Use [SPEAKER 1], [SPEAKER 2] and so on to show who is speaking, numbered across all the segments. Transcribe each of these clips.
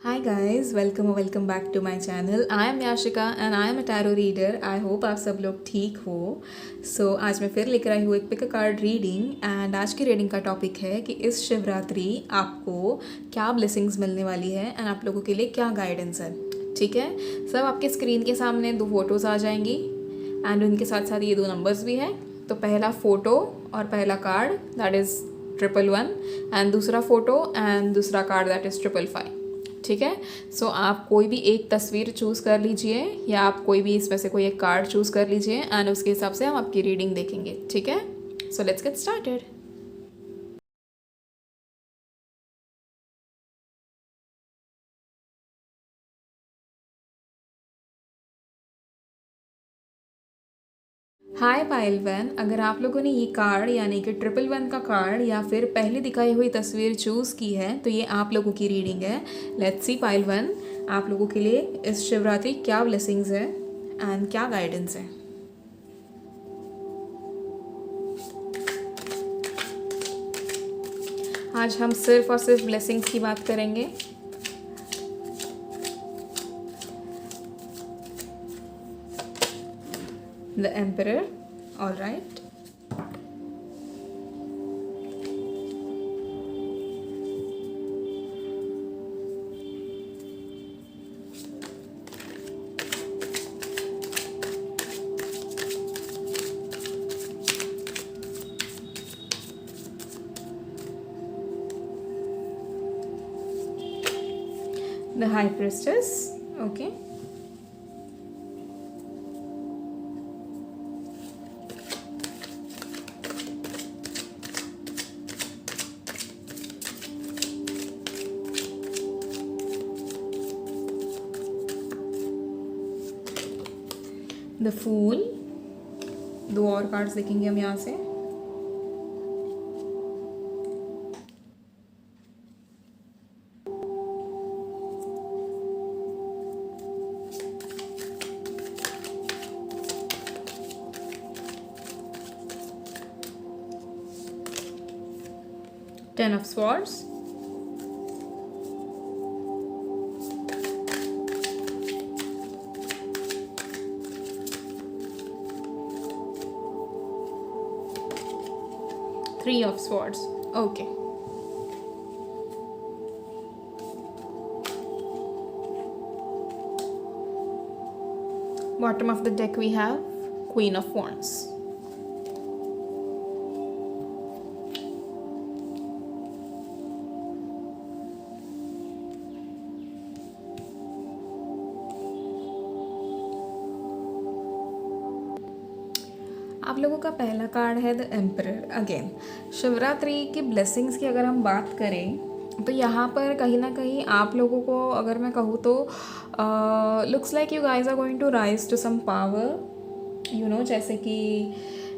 [SPEAKER 1] Hi guys, welcome back to my channel. I am Yashika and I am a tarot reader. I hope आप सब लोग ठीक हो. आज मैं फिर लेकर आई हूँ एक pick a card reading and आज की रीडिंग का टॉपिक है कि इस शिवरात्रि आपको क्या ब्लेसिंग्स मिलने वाली है एंड आप लोगों के लिए क्या गाइडेंस है. ठीक है, सब आपके स्क्रीन के सामने दो फोटोज़ आ जाएंगी एंड उनके साथ साथ ये दो नंबर्स भी हैं. तो पहला फ़ोटो और पहला कार्ड दैट इज़ 111 एंड दूसरा फ़ोटो एंड दूसरा कार्ड दैट इज़ 555. ठीक है, आप कोई भी एक तस्वीर चूज़ कर लीजिए या आप कोई भी इसमें से कोई एक कार्ड चूज़ कर लीजिए एंड उसके हिसाब से हम आपकी रीडिंग देखेंगे. ठीक है, लेट्स गेट स्टार्टेड. हाय पाइलवन, अगर आप लोगों ने ये कार्ड यानी कि 111 का कार्ड या फिर पहले दिखाई हुई तस्वीर चूज़ की है तो ये आप लोगों की रीडिंग है. लेट्स सी पाइलवन, आप लोगों के लिए इस शिवरात्रि क्या ब्लेसिंग्स है एंड क्या गाइडेंस है. आज हम सिर्फ और सिर्फ ब्लेसिंग्स की बात करेंगे. The Emperor, all right. The High Priestess, okay. The fool. दो और कार्ड्स देखेंगे हम यहाँ से. Ten of Swords. Three of Swords. Okay. Bottom of the deck we have Queen of Wands. आप लोगों का पहला कार्ड है द एम्परर. अगेन शिवरात्रि की ब्लेसिंग्स की अगर हम बात करें तो यहाँ पर कहीं ना कहीं आप लोगों को अगर मैं कहूँ तो looks like you guys are going to rise to some power. जैसे कि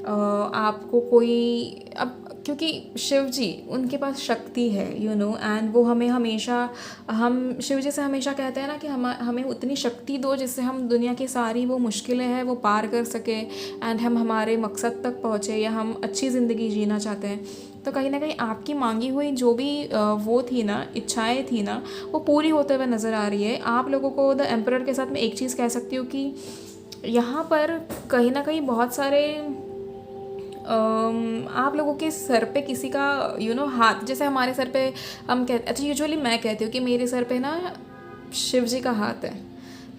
[SPEAKER 1] आपको कोई अब क्योंकि शिव जी उनके पास शक्ति है एंड वो हमें हमेशा हम शिव जी से हमेशा कहते हैं ना कि हमें उतनी शक्ति दो जिससे हम दुनिया की सारी वो मुश्किलें हैं वो पार कर सके एंड हम हमारे मकसद तक पहुँचे या हम अच्छी ज़िंदगी जीना चाहते हैं. तो कहीं ना कहीं आपकी मांगी हुई जो भी वो थी ना, इच्छाएं थी ना, वो पूरी होते हुए नज़र आ रही है. आप लोगों को द एम्परर के साथ मैं एक चीज़ कह सकती हूँ कि यहाँ पर कहीं ना कहीं बहुत सारे आप लोगों के सर पे किसी का हाथ, जैसे हमारे सर पे हम कहते, अच्छा यूजुअली मैं कहती हूँ कि मेरे सर पे ना शिव जी का हाथ है.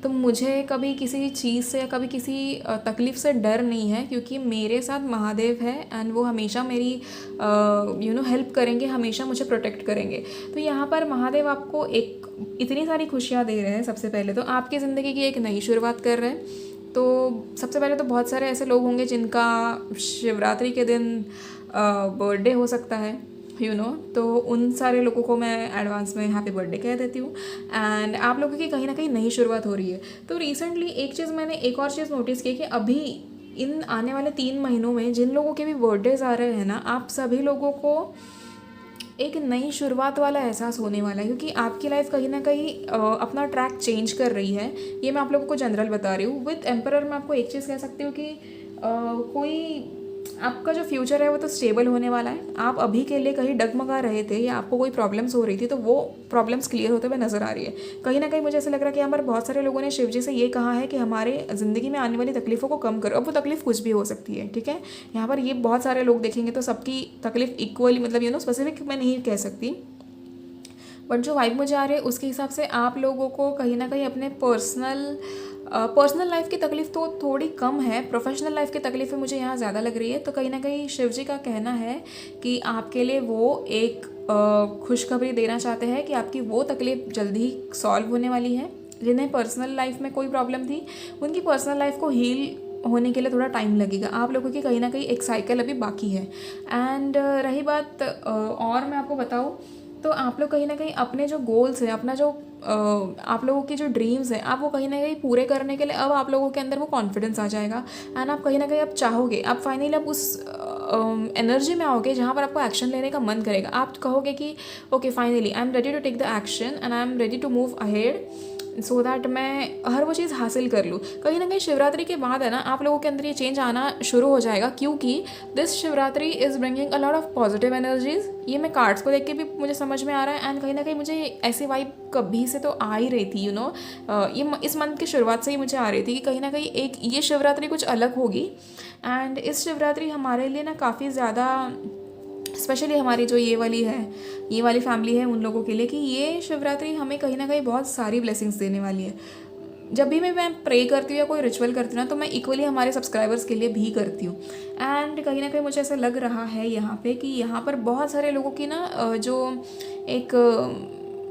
[SPEAKER 1] तो मुझे कभी किसी चीज़ से या कभी किसी तकलीफ़ से डर नहीं है क्योंकि मेरे साथ महादेव है एंड वो हमेशा मेरी हेल्प करेंगे, हमेशा मुझे प्रोटेक्ट करेंगे. तो यहाँ पर महादेव आपको एक इतनी सारी खुशियाँ दे रहे हैं. सबसे पहले तो आपकी ज़िंदगी की एक नई शुरुआत कर रहे हैं. तो सबसे पहले तो बहुत सारे ऐसे लोग होंगे जिनका शिवरात्रि के दिन बर्थडे हो सकता है तो उन सारे लोगों को मैं एडवांस में हैप्पी बर्थडे कह देती हूँ. एंड आप लोगों की कहीं ना कहीं नई शुरुआत हो रही है. तो रिसेंटली एक और चीज़ नोटिस की कि अभी इन आने वाले 3 महीनों में जिन लोगों के भी बर्थडेज आ रहे हैं ना, आप सभी लोगों को एक नई शुरुआत वाला एहसास होने वाला है क्योंकि आपकी लाइफ कहीं ना कहीं अपना ट्रैक चेंज कर रही है. ये मैं आप लोगों को जनरल बता रही हूँ. विद एम्परर मैं आपको एक चीज़ कह सकती हूँ कि कोई आपका जो फ्यूचर है वो तो स्टेबल होने वाला है। आप अभी के लिए कहीं डगमगा रहे थे या आपको कोई प्रॉब्लम्स हो रही थी, तो वो प्रॉब्लम्स क्लियर होते हुए नजर आ रही है। कहीं ना कहीं मुझे ऐसा लग रहा है कि यहाँ पर बहुत सारे लोगों ने शिव जी से ये कहा है कि हमारे ज़िंदगी में आने वाली तकलीफ़ों को कम करो। अब वो तकलीफ़ कुछ भी हो सकती है, ठीक है। यहाँ पर ये बहुत सारे लोग देखेंगे तो सबकी तकलीफ इक्वली, मतलब स्पेसिफिक मैं नहीं कह सकती, बट जो वाइब मुझे आ रही है उसके हिसाब से आप लोगों को कहीं ना कहीं अपने पर्सनल लाइफ की तकलीफ तो थोड़ी कम है, प्रोफेशनल लाइफ की तकलीफें मुझे यहाँ ज़्यादा लग रही है। तो कहीं ना कहीं शिव जी का कहना है कि आपके लिए वो एक खुशखबरी देना चाहते हैं कि आपकी वो तकलीफ जल्दी ही सॉल्व होने वाली है। जिन्हें पर्सनल लाइफ में कोई प्रॉब्लम थी, उनकी पर्सनल लाइफ को हील होने के लिए थोड़ा टाइम लगेगा। आप लोगों की कहीं ना कहीं एक साइकिल अभी बाकी है। एंड रही बात और मैं आपको बताऊँ तो आप लोग कहीं ना कहीं अपने जो गोल्स हैं, अपना जो आप लोगों की जो ड्रीम्स हैं, आप वो कहीं ना कहीं पूरे करने के लिए अब आप लोगों के अंदर वो कॉन्फिडेंस आ जाएगा। एंड आप कहीं ना कहीं आप चाहोगे, आप फाइनली आप उस एनर्जी में आओगे जहाँ पर आपको एक्शन लेने का मन करेगा। आप कहोगे कि okay finally I am ready to take the action and I am ready to move ahead so that मैं हर वो चीज़ हासिल कर लूँ। कहीं ना कहीं शिवरात्रि के बाद है ना आप लोगों के अंदर ये चेंज आना शुरू हो जाएगा, क्योंकि this Shivratri is bringing a lot of positive energies. ये मैं कार्ड्स को देख के भी मुझे समझ में आ रहा है। एंड कहीं ना कहीं मुझे ऐसी वाइब कभी से तो आ ही रही थी, ये इस मंथ की शुरुआत से ही मुझे आ रही थी कि कहीं ना कहीं एक ये शिवरात्रि कुछ अलग होगी। एंड इस शिवरात्रि हमारे लिए ना काफ़ी ज़्यादा, स्पेशली हमारी जो ये वाली फैमिली है उन लोगों के लिए, कि ये शिवरात्रि हमें कहीं ना कहीं बहुत सारी ब्लेसिंग्स देने वाली है। जब भी मैं प्रे करती हूँ या कोई रिचुअल करती हूँ ना, तो मैं इक्वली हमारे सब्सक्राइबर्स के लिए भी करती हूँ। एंड कहीं ना कहीं मुझे ऐसा लग रहा है यहाँ पे कि यहाँ पर बहुत सारे लोगों की ना जो एक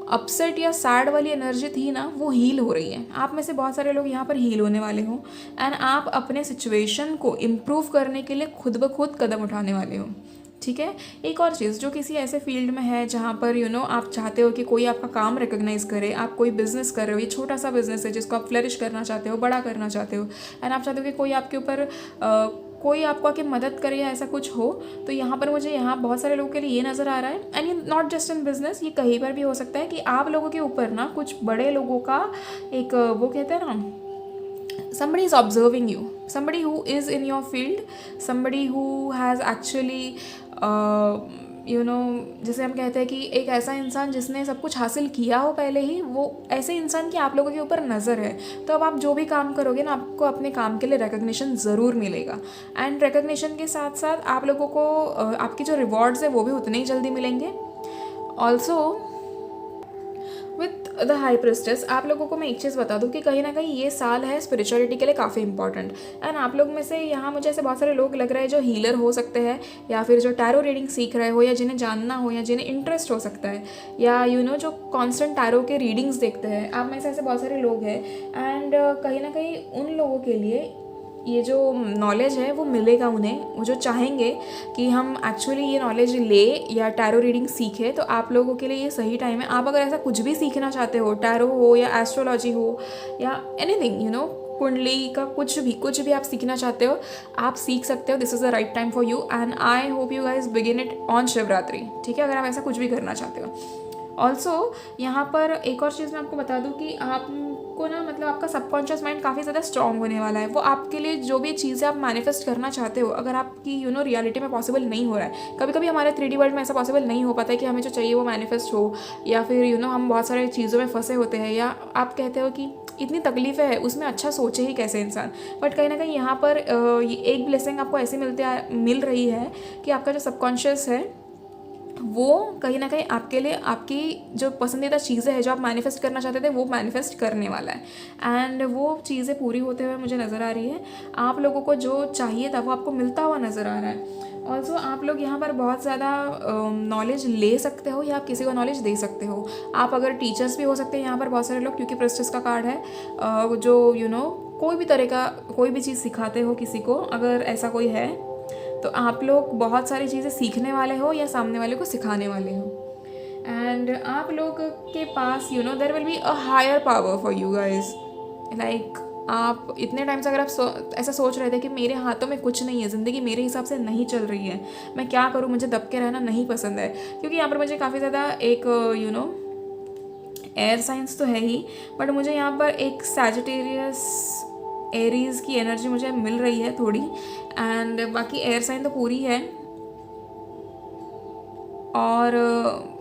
[SPEAKER 1] अपसेट या सैड वाली एनर्जी थी ना, वो हील हो रही है। आप में से बहुत सारे लोग यहाँ पर हील होने वाले हो। एंड आप अपने सिचुएशन को इम्प्रूव करने के लिए खुद ब खुद कदम उठाने वाले हो, ठीक है। एक और चीज़, जो किसी ऐसे फील्ड में है जहाँ पर आप चाहते हो कि कोई आपका काम रिकॉग्नाइज करे, आप कोई बिजनेस कर रहे हो, ये छोटा सा बिजनेस है जिसको आप फ्लरिश करना चाहते हो, बड़ा करना चाहते हो, एंड आप चाहते हो कि कोई आपके ऊपर कोई आपको आके मदद करे या ऐसा कुछ हो, तो यहाँ पर मुझे यहाँ बहुत सारे लोगों के लिए ये नज़र आ रहा है। एंड ये नॉट जस्ट इन बिजनेस, ये कहीं पर भी हो सकता है कि आप लोगों के ऊपर ना कुछ बड़े लोगों का एक वो कहते हैं ना, somebody is observing you, somebody who is in your field, somebody who has actually जैसे हम कहते हैं कि एक ऐसा इंसान जिसने सब कुछ हासिल किया हो पहले ही, वो ऐसे इंसान की आप लोगों के ऊपर नज़र है। तो अब आप जो भी काम करोगे ना, आपको अपने काम के लिए रिकग्निशन ज़रूर मिलेगा। एंड रिकग्निशन के साथ साथ आप लोगों को आपकी जो रिवॉर्ड्स है वो भी उतने ही जल्दी मिलेंगे। Also with the high priestess, आप लोगों को मैं एक चीज़ बता दूं कि कहीं ना कहीं ये साल है स्पिरिचुअलिटी के लिए काफ़ी इंपॉर्टेंट। एंड आप लोग में से यहाँ मुझे ऐसे बहुत सारे लोग लग रहे हैं जो हीलर हो सकते हैं, या फिर जो टैरो रीडिंग सीख रहे हो, या जिन्हें जानना हो, या जिन्हें इंटरेस्ट हो सकता है, या जो कॉन्स्टेंट टैरो के रीडिंग्स देखते हैं। आप में से ऐसे बहुत सारे लोग हैं। एंड कहीं ना कहीं उन लोगों के लिए ये जो नॉलेज है वो मिलेगा उन्हें, वो जो चाहेंगे कि हम एक्चुअली ये नॉलेज ले या टैरो रीडिंग सीखें, तो आप लोगों के लिए ये सही टाइम है। आप अगर ऐसा कुछ भी सीखना चाहते हो, टैरो हो या एस्ट्रोलॉजी हो या एनीथिंग, कुंडली का कुछ भी आप सीखना चाहते हो, आप सीख सकते हो। This is the right time for you and I hope you guys begin it on Shivratri, ठीक है, अगर आप ऐसा कुछ भी करना चाहते हो। ऑल्सो यहाँ पर एक और चीज़ मैं आपको बता दूँ कि आपको ना, मतलब आपका सबकॉन्शियस माइंड काफ़ी ज़्यादा स्ट्रॉन्ग होने वाला है। वो आपके लिए जो भी चीज़ें आप मैनिफेस्ट करना चाहते हो, अगर आपकी रियलिटी में पॉसिबल नहीं हो रहा है, कभी कभी हमारे 3D वर्ल्ड में ऐसा पॉसिबल नहीं हो पाता है कि हमें जो चाहिए वो मैनिफेस्ट हो, या फिर हम बहुत सारे चीज़ों में फंसे होते हैं, या आप कहते हो कि इतनी तकलीफ़ें है उसमें अच्छा सोचे ही कैसे इंसान। बट कहीं ना कहीं यहाँ पर एक ब्लेसिंग आपको ऐसी मिल रही है कि आपका जो सबकॉन्शियस है वो कहीं ना कहीं आपके लिए आपकी जो पसंदीदा चीज़ें हैं, जो आप मैनिफेस्ट करना चाहते थे, वो मैनिफेस्ट करने वाला है। एंड वो चीज़ें पूरी होते हुए मुझे नज़र आ रही है। आप लोगों को जो चाहिए था वो आपको मिलता हुआ नज़र आ रहा है। ऑल्सो आप लोग यहाँ पर बहुत ज़्यादा नॉलेज ले सकते हो, या आप किसी को नॉलेज दे सकते हो। आप अगर टीचर्स भी हो सकते हैं यहाँ पर बहुत सारे लोग, क्योंकि प्रेस्टिस का कार्ड है, जो कोई भी तरह का कोई भी चीज़ सिखाते हो किसी को, अगर ऐसा कोई है तो आप लोग बहुत सारी चीज़ें सीखने वाले हो या सामने वाले को सिखाने वाले हो। एंड आप लोग के पास there will be a higher power for you guys. Like आप इतने टाइम से अगर आप ऐसा सोच रहे थे कि मेरे हाथों में कुछ नहीं है, ज़िंदगी मेरे हिसाब से नहीं चल रही है, मैं क्या करूँ, मुझे दब के रहना नहीं पसंद है, क्योंकि यहाँ पर मुझे काफ़ी ज़्यादा एक एयर साइंस तो है ही, बट मुझे यहाँ पर एक सैजिटेरियस एरीज़ की एनर्जी मुझे मिल रही है थोड़ी, एंड बाकी एयर साइन तो पूरी है। और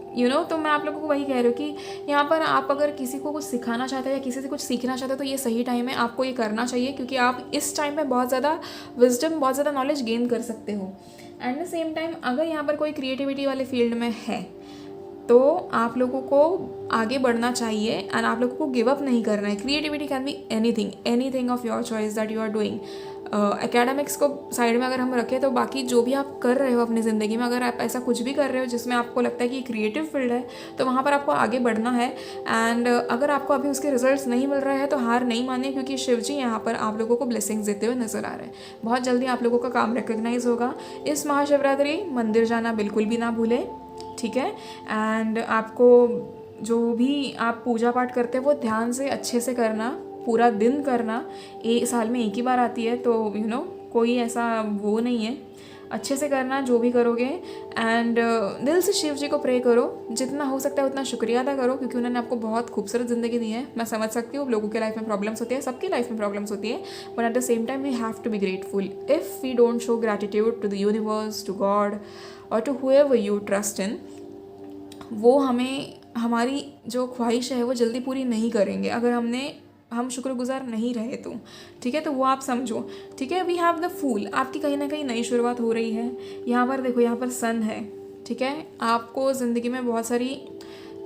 [SPEAKER 1] तो मैं आप लोगों को वही कह रही हूँ कि यहाँ पर आप अगर किसी को कुछ सिखाना चाहते हो या किसी से कुछ सीखना चाहते हो तो ये सही टाइम है, आपको ये करना चाहिए, क्योंकि आप इस टाइम में बहुत ज़्यादा विजडम, बहुत ज़्यादा नॉलेज गेन कर सकते हो। एट द सेम टाइम अगर यहाँ पर कोई क्रिएटिविटी वाले फील्ड में है तो आप लोगों को आगे बढ़ना चाहिए एंड आप लोगों को गिव अप नहीं करना है। Creativity can be anything of your choice that you are doing. Academics को साइड में अगर हम रखें तो बाकी जो भी आप कर रहे हो अपनी ज़िंदगी में, अगर आप ऐसा कुछ भी कर रहे हो जिसमें आपको लगता है कि क्रिएटिव फील्ड है तो वहाँ पर आपको आगे बढ़ना है। एंड अगर आपको अभी उसके रिजल्ट्स नहीं मिल रहे हैं तो हार नहीं मानिए, क्योंकि शिव जी यहाँ पर आप लोगों को ब्लेसिंग्स देते हुए नजर आ रहे हैं। बहुत जल्दी आप लोगों का काम रिकग्नाइज होगा। इस महाशिवरात्रि मंदिर जाना बिल्कुल भी ना भूलें, ठीक है। एंड आपको जो भी आप पूजा पाठ करते हैं वो ध्यान से अच्छे से करना, पूरा दिन करना। साल में एक ही बार आती है तो कोई ऐसा वो नहीं है, अच्छे से करना जो भी करोगे। एंड दिल से शिव जी को प्रे करो, जितना हो सकता है उतना शुक्रिया अदा करो, क्योंकि उन्होंने आपको बहुत खूबसूरत ज़िंदगी दी है। मैं समझ सकती हूँ लोगों के लाइफ में प्रॉब्लम्स होती है, सबकी लाइफ में प्रॉब्लम्स होती है, but at the same time we have to be grateful. If we don't show gratitude to the universe, to God और to whoever you trust in, वो हमें हमारी जो ख्वाहिश है वो जल्दी पूरी नहीं करेंगे अगर हम शुक्रगुजार नहीं रहे तो, ठीक है। तो वो आप समझो, ठीक है। वी हैव द फूल, आपकी कहीं ना कहीं नई शुरुआत हो रही है। यहाँ पर देखो, यहाँ पर सन है, ठीक है। आपको ज़िंदगी में बहुत सारी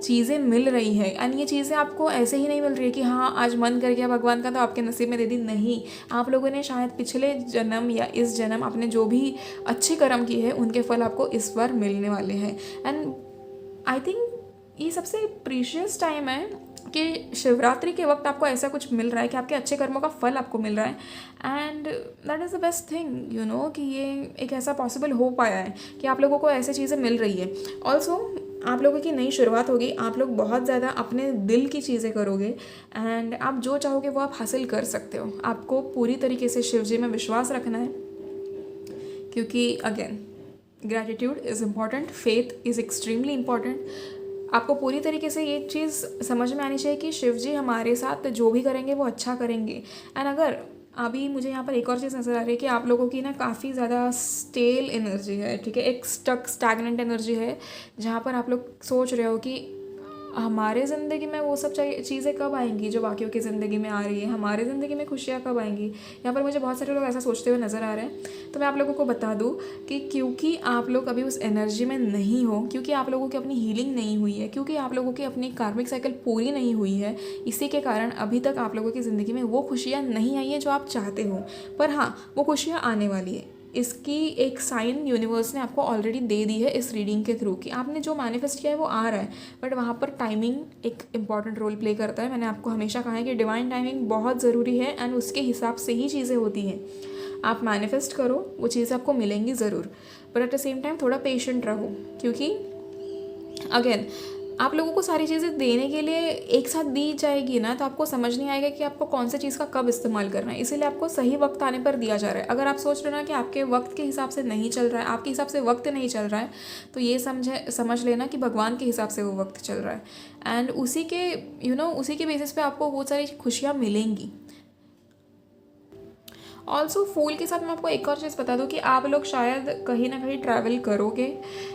[SPEAKER 1] चीज़ें मिल रही है एंड ये चीज़ें आपको ऐसे ही नहीं मिल रही है कि हाँ आज मन कर गया भगवान का तो आपके नसीब में दे दी। नहीं, आप लोगों ने शायद पिछले जन्म या इस जन्म आपने जो भी अच्छे कर्म किए हैं उनके फल आपको इस बार मिलने वाले हैं। एंड आई थिंक ये सबसे प्रीशियस टाइम है कि शिवरात्रि के वक्त आपको ऐसा कुछ मिल रहा है कि आपके अच्छे कर्मों का फल आपको मिल रहा है। And that is the best thing कि ये एक ऐसा पॉसिबल हो पाया है कि आप लोगों को ऐसी चीज़ें मिल रही है। ऑल्सो आप लोगों की नई शुरुआत होगी, आप लोग बहुत ज़्यादा अपने दिल की चीज़ें करोगे एंड आप जो चाहोगे वो आप हासिल कर सकते हो। आपको पूरी तरीके से शिव जी में विश्वास रखना है, क्योंकि again gratitude is important, faith is extremely important. आपको पूरी तरीके से ये चीज़ समझ में आनी चाहिए कि शिव जी हमारे साथ जो भी करेंगे वो अच्छा करेंगे। एंड अगर अभी मुझे यहाँ पर एक और चीज़ नज़र आ रही है कि आप लोगों की ना काफ़ी ज़्यादा स्टेल एनर्जी है, ठीक है, एक स्टैग्नेंट एनर्जी है, जहाँ पर आप लोग सोच रहे हो कि हमारे ज़िंदगी में वो सब चीज़ें कब आएंगी जो बाकियों की ज़िंदगी में आ रही है, हमारे ज़िंदगी में खुशियाँ कब आएंगी। यहाँ पर मुझे बहुत सारे लोग ऐसा सोचते हुए नज़र आ रहे हैं। तो मैं आप लोगों को बता दूँ कि क्योंकि आप लोग अभी उस एनर्जी में नहीं हो, क्योंकि आप लोगों की अपनी हीलिंग नहीं हुई है, क्योंकि आप लोगों की अपनी कार्मिक साइकिल पूरी नहीं हुई है, इसी के कारण अभी तक आप लोगों की ज़िंदगी में वो खुशियाँ नहीं आई हैं जो आप चाहते हो। पर हाँ, वो खुशियाँ आने वाली है। इसकी एक साइन यूनिवर्स ने आपको ऑलरेडी दे दी है इस रीडिंग के थ्रू कि आपने जो मैनिफेस्ट किया है वो आ रहा है, बट वहाँ पर टाइमिंग एक इम्पॉर्टेंट रोल प्ले करता है। मैंने आपको हमेशा कहा है कि डिवाइन टाइमिंग बहुत ज़रूरी है एंड उसके हिसाब से ही चीज़ें होती हैं। आप मैनिफेस्ट करो, वो चीज़ें आपको मिलेंगी ज़रूर, but at the same time थोड़ा पेशेंट रहो, क्योंकि अगेन आप लोगों को सारी चीज़ें देने के लिए एक साथ दी जाएगी ना तो आपको समझ नहीं आएगा कि आपको कौन सी चीज़ का कब इस्तेमाल करना है। इसीलिए आपको सही वक्त आने पर दिया जा रहा है। अगर आप सोच रहे हो ना कि आपके वक्त के हिसाब से नहीं चल रहा है, आपके हिसाब से वक्त नहीं चल रहा है, तो ये समझ लेना कि भगवान के हिसाब से वो वक्त चल रहा है एंड उसी के उसी के बेसिस पे आपको बहुत सारी खुशियाँ मिलेंगी। ऑल्सो फूल के साथ मैं आपको एक और चीज़ बता दूँ कि आप लोग शायद कहीं ना कहीं ट्रैवल करोगे।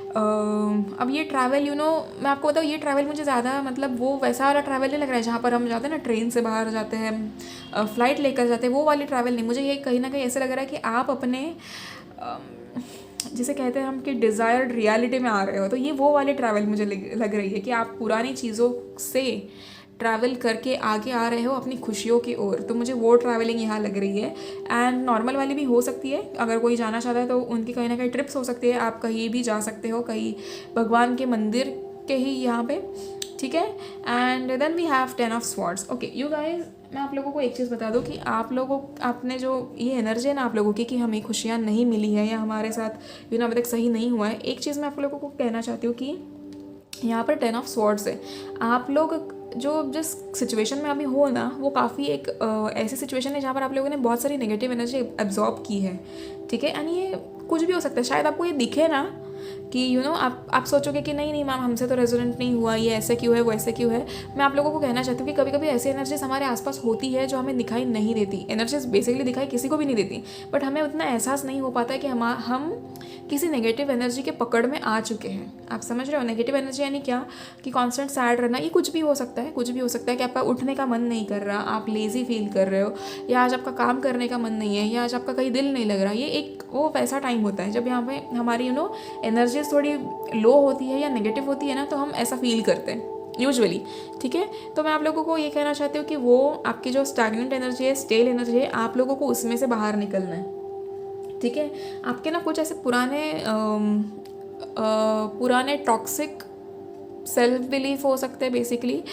[SPEAKER 1] अब ये ट्रैवल मैं आपको बताऊँ, ये ट्रैवल मुझे ज़्यादा मतलब वो वैसा वाला ट्रैवल नहीं लग रहा है जहाँ पर हम जाते हैं ना ट्रेन से बाहर जाते हैं, फ़्लाइट लेकर जाते हैं, वो वाली ट्रैवल नहीं। मुझे ये कहीं ना कहीं ऐसे लग रहा है कि आप अपने जिसे कहते हैं हम कि डिज़ायर्ड रियलिटी में आ रहे हो। तो ये वो वाली ट्रैवल मुझे लग रही है कि आप पुरानी चीज़ों से ट्रैवल करके आगे आ रहे हो अपनी खुशियों की ओर। तो मुझे वो ट्रैवलिंग यहाँ लग रही है एंड नॉर्मल वाली भी हो सकती है। अगर कोई जाना चाहता है तो उनकी कहीं ना कहीं ट्रिप्स हो सकती है, आप कहीं भी जा सकते हो, कहीं भगवान के मंदिर के ही यहाँ पे, ठीक है। And then we have 10 of swords. Okay you guys, मैं आप लोगों को एक चीज़ बता दूँ कि आपने जो ये एनर्जी है ना आप लोगों की कि हमें खुशियाँ नहीं मिली है या हमारे साथ अभी तक सही नहीं हुआ है, एक चीज़ मैं आप लोगों को कहना चाहती हूँ कि यहाँ पर 10 ऑफ स्वॉर्ड्स है। आप लोग जो जिस सिचुएशन में अभी हो ना वो काफ़ी एक ऐसी सिचुएशन है जहाँ पर आप लोगों ने बहुत सारी नेगेटिव एनर्जी एब्जॉर्ब की है, ठीक है। एंड ये कुछ भी हो सकता है, शायद आपको ये दिखे ना कि आप सोचोगे कि नहीं नहीं मैम हमसे तो रेजोनेंट नहीं हुआ, ये ऐसे क्यों है वो ऐसे क्यों है। मैं आप लोगों को कहना चाहती हूँ कि कभी कभी ऐसी एनर्जीज हमारे आसपास होती है जो हमें दिखाई नहीं देती। एनर्जीज बेसिकली दिखाई किसी को भी नहीं देती, बट हमें उतना एहसास नहीं हो पाता है कि हम किसी नेगेटिव एनर्जी के पकड़ में आ चुके हैं। आप समझ रहे हो? नेगेटिव एनर्जी यानी क्या कि कांस्टेंट सैड रहना, ये कुछ भी हो सकता है, कुछ भी हो सकता है कि आपका उठने का मन नहीं कर रहा, आप लेज़ी फील कर रहे हो, या आज आपका काम करने का मन नहीं है, या आज आपका कहीं दिल नहीं लग रहा। ये एक वो वैसा टाइम होता है जब यहाँ पे हमारी एनर्जीज थोड़ी लो होती है या नेगेटिव होती है ना, तो हम ऐसा फील करते हैं यूजुअली। ठीक है, तो मैं आप लोगों को ये कहना चाहती हूँ कि वो आपकी जो स्टैग्नेंट एनर्जी है, स्टेल एनर्जी है, आप लोगों को उसमें से बाहर निकलना है। ठीक है, आपके ना कुछ ऐसे पुराने टॉक्सिक सेल्फ बिलीफ हो सकते हैं बेसिकली,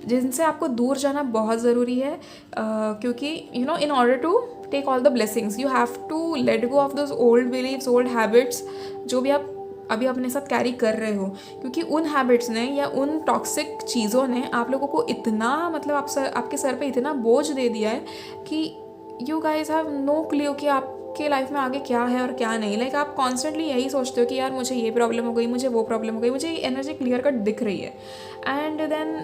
[SPEAKER 1] जिनसे आपको दूर जाना बहुत ज़रूरी है। क्योंकि in order to take all the blessings you have to let go of those old believes, old habits जो भी आप अभी अपने साथ कैरी कर रहे हो। क्योंकि उन हैबिट्स ने या उन टॉक्सिक चीज़ों ने आप लोगों को इतना मतलब आपके सर पे इतना बोझ दे दिया है कि you guys have no clue कि आपके लाइफ में आगे क्या है और क्या नहीं। लाइक आप कॉन्स्टेंटली यही सोचते हो कि यार मुझे ये प्रॉब्लम हो गई, मुझे वो प्रॉब्लम हो गई, मुझे ये एनर्जी क्लियर कट दिख रही है। एंड देन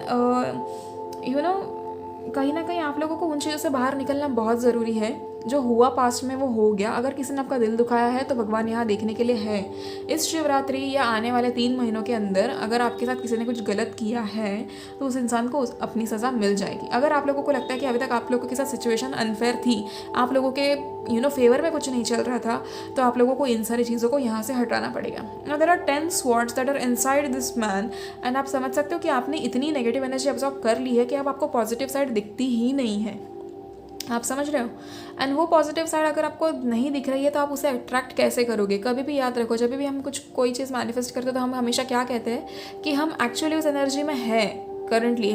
[SPEAKER 1] कहीं ना कहीं आप लोगों को उन चीज़ों से बाहर निकलना बहुत ज़रूरी है। जो हुआ पास्ट में वो हो गया। अगर किसी ने आपका दिल दुखाया है तो भगवान यहाँ देखने के लिए है। इस शिवरात्रि या आने वाले 3 महीनों के अंदर अगर आपके साथ किसी ने कुछ गलत किया है तो उस इंसान को अपनी सज़ा मिल जाएगी। अगर आप लोगों को लगता है कि अभी तक आप लोगों के साथ सिचुएशन अनफेयर थी, आप लोगों के फेवर में कुछ नहीं चल रहा था, तो आप लोगों को इन सारी चीज़ों को यहाँ से हटाना पड़ेगा। There are 10 swords that are inside this man, and आप समझ सकते हो कि आपने इतनी नेगेटिव एनर्जी ऑब्जॉर्व कर ली है कि अब आपको पॉजिटिव साइड दिखती ही नहीं है। आप समझ रहे हो? एंड वो पॉजिटिव साइड अगर आपको नहीं दिख रही है तो आप उसे अट्रैक्ट कैसे करोगे? कभी भी याद रखो, जब भी हम कोई चीज़ मैनिफेस्ट करते हैं तो हम हमेशा क्या कहते हैं कि हम एक्चुअली उस एनर्जी में है करंटली।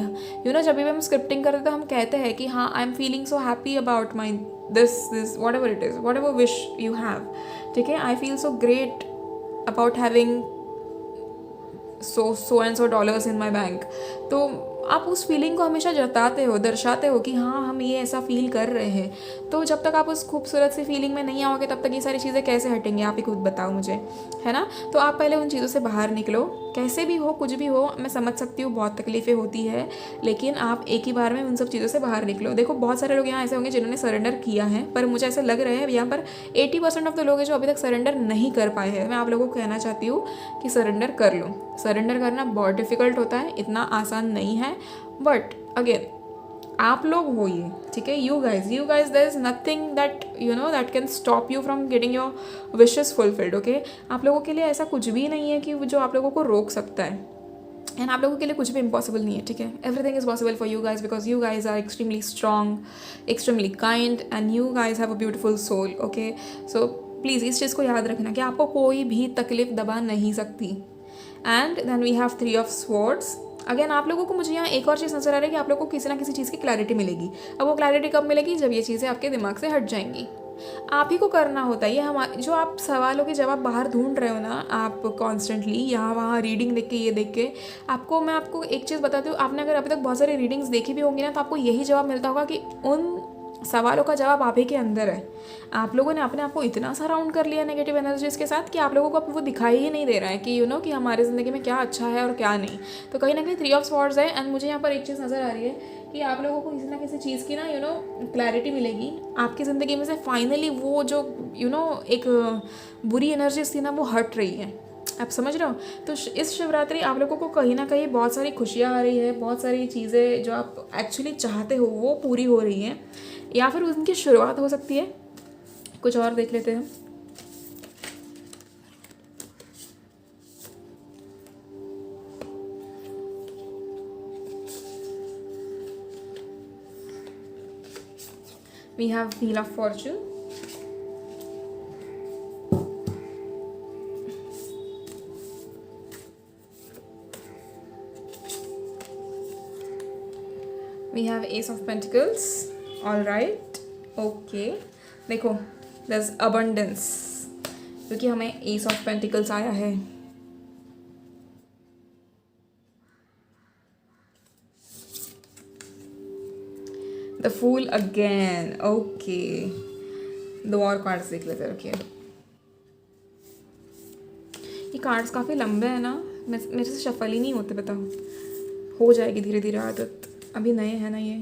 [SPEAKER 1] जब भी हम स्क्रिप्टिंग करते हैं तो हम कहते हैं कि हाँ I am feeling so happy about my this what ever it is, what ever wish you have. ठीक है, I feel so great about having so and so dollars in my bank. तो आप उस फीलिंग को हमेशा जताते हो, दर्शाते हो कि हाँ हम ये ऐसा फील कर रहे हैं। तो जब तक आप उस खूबसूरत सी फीलिंग में नहीं आओगे तब तक ये सारी चीज़ें कैसे हटेंगी? आप ही खुद बताओ मुझे, है ना? तो आप पहले उन चीज़ों से बाहर निकलो। कैसे भी हो, कुछ भी हो, मैं समझ सकती हूँ बहुत तकलीफ़ें होती है, लेकिन आप एक ही बार में उन सब चीज़ों से बाहर निकलो। देखो बहुत सारे लोग यहाँ ऐसे होंगे जिन्होंने सरेंडर किया है, पर मुझे ऐसा लग रहा है यहाँ पर 80% ऑफ द लोग हैं जो अभी तक सरेंडर नहीं कर पाए हैं। मैं आप लोगों को कहना चाहती हूँ कि सरेंडर कर लो। सरेंडर करना बहुत डिफ़िकल्ट होता है, इतना आसान नहीं है, बट अगेन आप लोग हो ये, ठीक है? You guys there is nothing that that can stop you from getting your wishes fulfilled. Okay, आप लोगों के लिए ऐसा कुछ भी नहीं है कि जो आप लोगों को रोक सकता है, एंड आप लोगों के लिए कुछ भी इम्पॉसिबल नहीं है। ठीक है, everything is possible for you guys because you guys are extremely strong, extremely kind, and you guys have a beautiful soul. Okay, so please इस चीज़ को याद रखना कि आपको कोई भी तकलीफ दबा नहीं सकती। And then we have 3 of swords। Again आप लोगों को मुझे यहाँ एक और चीज़ नजर आ रही है कि आप लोगों को किसी ना किसी चीज़ की क्लैरिटी मिलेगी। अब वो क्लैरिटी कब मिलेगी? जब ये चीज़ें आपके दिमाग से हट जाएंगी। आप ही को करना होता है ये। हमारे जो आप सवालों के जवाब बाहर ढूंढ रहे हो ना, आप कॉन्स्टेंटली यहाँ वहाँ रीडिंग देख के, ये देख के, मैं आपको एक चीज़ बताती हूँ। आपने अगर अभी तक बहुत सारी रीडिंग्स देखी भी होंगी ना, तो आपको यही जवाब मिलता होगा कि उन सवालों का जवाब आप ही के अंदर है। आप लोगों ने अपने आप को इतना सराउंड कर लिया नेगेटिव एनर्जीज के साथ कि आप लोगों को अब वो दिखाई ही नहीं दे रहा है कि कि हमारी ज़िंदगी में क्या अच्छा है और क्या नहीं। तो कहीं ना कहीं 3 of swords है। एंड मुझे यहाँ पर एक चीज़ नज़र आ रही है कि आप लोगों को किसी ना किसी चीज़ की ना क्लैरिटी मिलेगी आपकी ज़िंदगी में से। फाइनली वो जो एक बुरी एनर्जीज थी ना, वो हट रही है। आप समझ रहे हो? तो इस शिवरात्रि आप लोगों को कहीं ना कहीं बहुत सारी खुशियाँ आ रही है, बहुत सारी चीज़ें जो आप एक्चुअली चाहते हो वो पूरी हो रही हैं, या फिर उनकी शुरुआत हो सकती है। कुछ और देख लेते हैं। We have wheel of fortune, we have Ace of Pentacles। all right, okay, देखो there's abundance, क्योंकि हमें Ace of Pentacles आया है। The Fool again, okay, दो और कार्ड्स देख लेते हैं। okay, ये कार्ड्स काफ़ी लंबे हैं ना, मेरे से शफल ही नहीं होते, बताओ। हो जाएगी धीरे धीरे आदत, अभी नए हैं ना ये।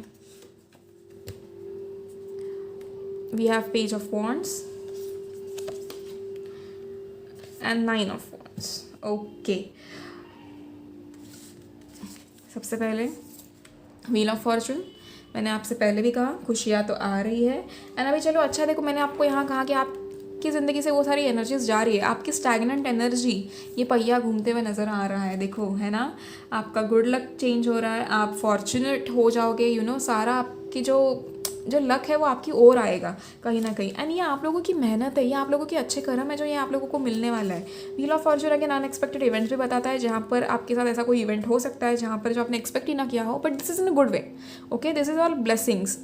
[SPEAKER 1] We have page of wands and 9 of wands. Okay, सबसे पहले व्हील ऑफ फॉर्चून। मैंने आपसे पहले भी कहा खुशियाँ तो आ रही है। एंड अभी चलो अच्छा देखो, मैंने आपको यहाँ कहा कि आपकी ज़िंदगी से वो सारी एनर्जीज जा रही है। आपकी स्टैगनेंट एनर्जी, ये पहिया घूमते हुए नज़र आ रहा है, देखो, है ना। आपका गुड लक चेंज हो रहा है, आप फॉर्चुनेट हो जाओगे, यू नो, सारा आपकी जो लक है वो आपकी ओर आएगा कहीं ना कहीं। एंड ये आप लोगों की मेहनत है, ये आप लोगों के अच्छे कर्म है जो ये आप लोगों को मिलने वाला है। Wheel of Fortune again unexpected events भी बताता है, जहाँ पर आपके साथ ऐसा कोई इवेंट हो सकता है जहाँ पर जो आपने एक्सपेक्ट ही ना किया हो, but this is in a good way. Okay, this is all blessings.